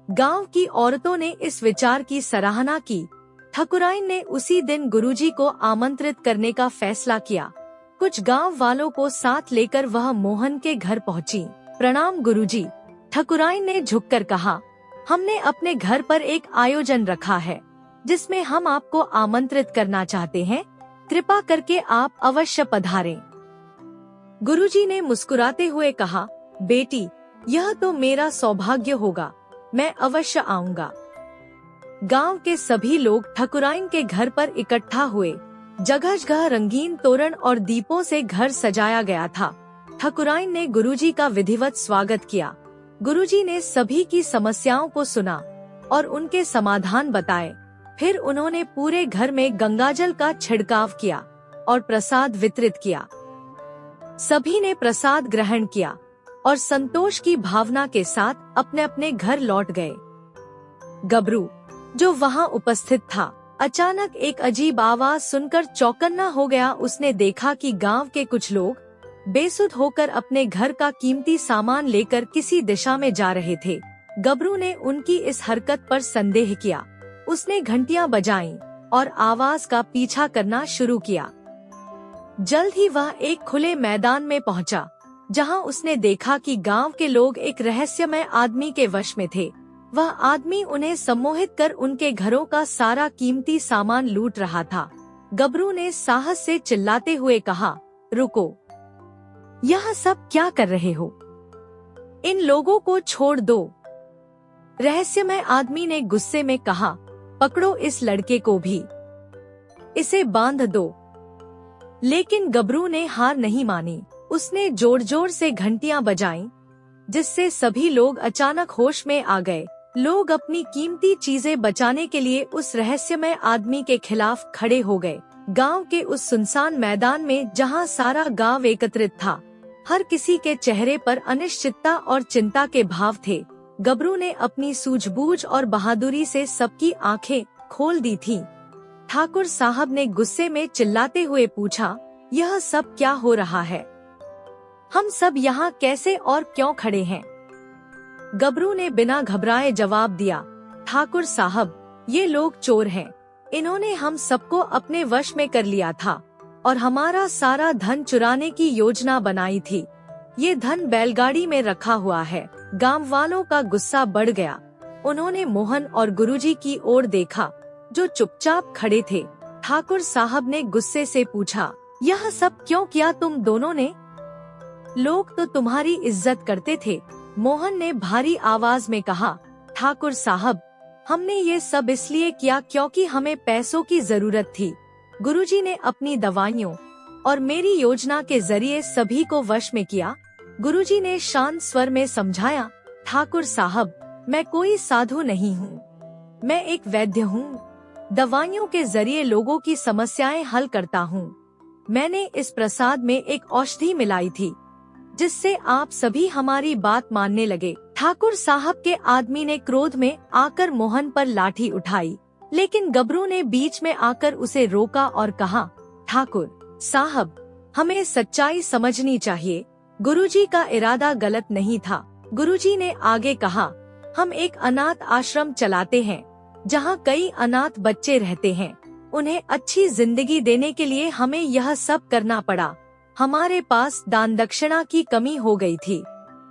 गांव की औरतों ने इस विचार की सराहना की। ठकुराइन ने उसी दिन गुरुजी को आमंत्रित करने का फैसला किया। कुछ गांव वालों को साथ लेकर वह मोहन के घर पहुंची। प्रणाम गुरुजी, ठकुराइन ने झुककर कहा, हमने अपने घर पर एक आयोजन रखा है जिसमें हम आपको आमंत्रित करना चाहते हैं। कृपा करके आप अवश्य पधारें। गुरुजी ने मुस्कुराते हुए कहा, बेटी यह तो मेरा सौभाग्य होगा, मैं अवश्य आऊंगा। गांव के सभी लोग ठकुराइन के घर पर इकट्ठा हुए। जगह जगह रंगीन तोरण और दीपों से घर सजाया गया था। ठकुराइन ने गुरुजी का विधिवत स्वागत किया। गुरुजी ने सभी की समस्याओं को सुना और उनके समाधान बताए। फिर उन्होंने पूरे घर में गंगाजल का छिड़काव किया और प्रसाद वितरित किया। सभी ने प्रसाद ग्रहण किया और संतोष की भावना के साथ अपने अपने घर लौट गए। गबरू, जो वहां उपस्थित था, अचानक एक अजीब आवाज सुनकर चौकन्ना हो गया। उसने देखा कि गांव के कुछ लोग बेसुध होकर अपने घर का कीमती सामान लेकर किसी दिशा में जा रहे थे। गबरू ने उनकी इस हरकत पर संदेह किया। उसने घंटियां बजाईं और आवाज का पीछा करना शुरू किया। जल्द ही वह एक खुले मैदान में पहुंचा, जहां उसने देखा कि गांव के लोग एक रहस्यमय आदमी के वश में थे। वह आदमी उन्हें सम्मोहित कर उनके घरों का सारा कीमती सामान लूट रहा था। गबरू ने साहस से चिल्लाते हुए कहा, रुको, यह सब क्या कर रहे हो? इन लोगों को छोड़ दो। रहस्यमय आदमी ने गुस्से में कहा, पकड़ो इस लड़के को भी, इसे बांध दो। लेकिन गबरू ने हार नहीं मानी। उसने जोर जोर से घंटियां बजाईं, जिससे सभी लोग अचानक होश में आ गए। लोग अपनी कीमती चीजें बचाने के लिए उस रहस्यमय आदमी के खिलाफ खड़े हो गए। गांव के उस सुनसान मैदान में जहां सारा गांव एकत्रित था, हर किसी के चेहरे पर अनिश्चितता और चिंता के भाव थे। गबरू ने अपनी सूझबूझ और बहादुरी से सबकी आंखें खोल दी थीं। ठाकुर साहब ने गुस्से में चिल्लाते हुए पूछा, यह सब क्या हो रहा है? हम सब यहाँ कैसे और क्यों खड़े हैं? गबरू ने बिना घबराए जवाब दिया, ठाकुर साहब, ये लोग चोर हैं। इन्होंने हम सबको अपने वश में कर लिया था। और हमारा सारा धन चुराने की योजना बनाई थी। ये धन बैलगाड़ी में रखा हुआ है। गांव वालों का गुस्सा बढ़ गया। उन्होंने मोहन और गुरुजी की ओर देखा, जो चुपचाप खड़े थे। ठाकुर साहब ने गुस्से से पूछा, यह सब क्यों किया तुम दोनों ने? लोग तो तुम्हारी इज्जत करते थे। मोहन ने भारी आवाज में कहा, ठाकुर साहब, हमने ये सब इसलिए किया क्योंकि हमें पैसों की जरूरत थी। गुरुजी ने अपनी दवाइयों और मेरी योजना के जरिए सभी को वश में किया। गुरुजी ने शांत स्वर में समझाया, ठाकुर साहब, मैं कोई साधु नहीं हूँ, मैं एक वैद्य हूँ। दवाइयों के जरिए लोगों की समस्याएं हल करता हूँ। मैंने इस प्रसाद में एक औषधि मिलाई थी, जिससे आप सभी हमारी बात मानने लगे। ठाकुर साहब के आदमी ने क्रोध में आकर मोहन पर लाठी उठाई, लेकिन गबरू ने बीच में आकर उसे रोका और कहा, ठाकुर साहब, हमें सच्चाई समझनी चाहिए। गुरुजी का इरादा गलत नहीं था। गुरुजी ने आगे कहा, हम एक अनाथ आश्रम चलाते हैं, जहां कई अनाथ बच्चे रहते हैं। उन्हें अच्छी जिंदगी देने के लिए हमें यह सब करना पड़ा। हमारे पास दान दक्षिणा की कमी हो गई थी,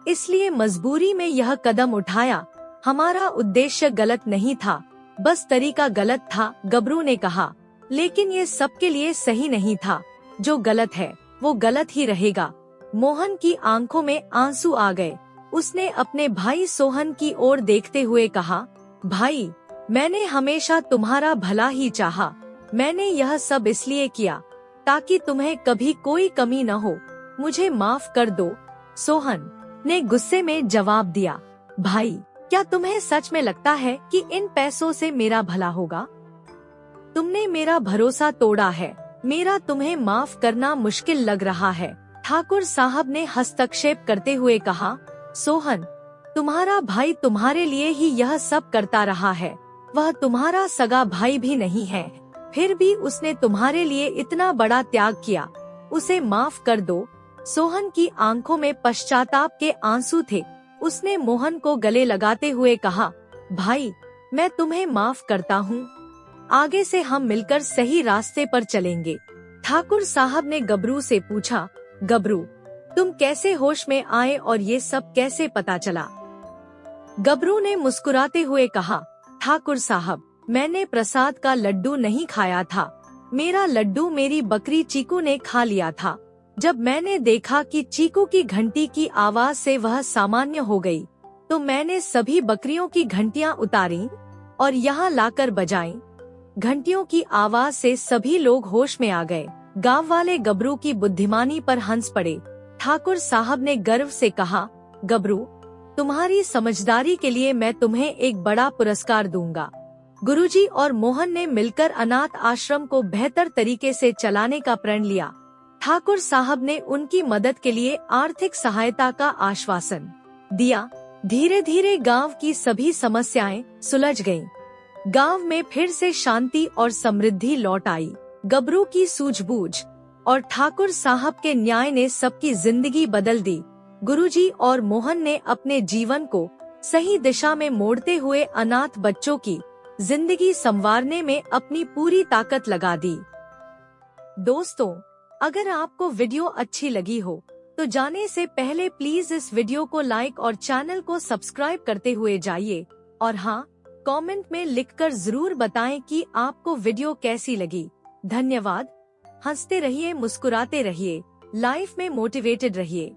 इसलिए मजबूरी में यह कदम उठाया। हमारा उद्देश्य गलत नहीं था, बस तरीका गलत था। गबरू ने कहा, लेकिन ये सबके लिए सही नहीं था। जो गलत है वो गलत ही रहेगा। मोहन की आंखों में आंसू आ गए। उसने अपने भाई सोहन की ओर देखते हुए कहा, भाई, मैंने हमेशा तुम्हारा भला ही चाहा। मैंने यह सब इसलिए किया ताकि तुम्हें कभी कोई कमी न हो। मुझे माफ कर दो। सोहन ने गुस्से में जवाब दिया, भाई, क्या तुम्हें सच में लगता है कि इन पैसों से मेरा भला होगा? तुमने मेरा भरोसा तोड़ा है। मेरा तुम्हें माफ करना मुश्किल लग रहा है। ठाकुर साहब ने हस्तक्षेप करते हुए कहा, सोहन, तुम्हारा भाई तुम्हारे लिए ही यह सब करता रहा है। वह तुम्हारा सगा भाई भी नहीं है, फिर भी उसने तुम्हारे लिए इतना बड़ा त्याग किया। उसे माफ कर दो। सोहन की आंखों में पश्चाताप के आंसू थे। उसने मोहन को गले लगाते हुए कहा, भाई, मैं तुम्हें माफ करता हूँ। आगे से हम मिलकर सही रास्ते पर चलेंगे। ठाकुर साहब ने गबरू से पूछा, गबरू, तुम कैसे होश में आए और ये सब कैसे पता चला? गबरू ने मुस्कुराते हुए कहा, ठाकुर साहब, मैंने प्रसाद का लड्डू नहीं खाया था। मेरा लड्डू मेरी बकरी चीकू ने खा लिया था। जब मैंने देखा कि चीकू की घंटी की आवाज से वह सामान्य हो गई, तो मैंने सभी बकरियों की घंटियां उतारी और यहाँ लाकर बजाईं। घंटियों की आवाज से सभी लोग होश में आ गए। गांव वाले गबरू की बुद्धिमानी पर हंस पड़े। ठाकुर साहब ने गर्व से कहा, गबरू, तुम्हारी समझदारी के लिए मैं तुम्हें एक बड़ा पुरस्कार दूंगा। गुरुजी और मोहन ने मिलकर अनाथ आश्रम को बेहतर तरीके से चलाने का प्रण लिया। ठाकुर साहब ने उनकी मदद के लिए आर्थिक सहायता का आश्वासन दिया। धीरे धीरे गांव की सभी समस्याएं सुलझ गईं। गांव में फिर से शांति और समृद्धि लौट आई। गबरू की सूझबूझ और ठाकुर साहब के न्याय ने सबकी जिंदगी बदल दी। गुरुजी और मोहन ने अपने जीवन को सही दिशा में मोड़ते हुए अनाथ बच्चों की जिंदगी संवारने में अपनी पूरी ताकत लगा दी। दोस्तों, अगर आपको वीडियो अच्छी लगी हो तो जाने से पहले प्लीज इस वीडियो को लाइक और चैनल को सब्सक्राइब करते हुए जाइए। और हाँ, कमेंट में लिखकर जरूर बताएं कि आपको वीडियो कैसी लगी। धन्यवाद। हंसते रहिए, मुस्कुराते रहिए, लाइफ में मोटिवेटेड रहिए।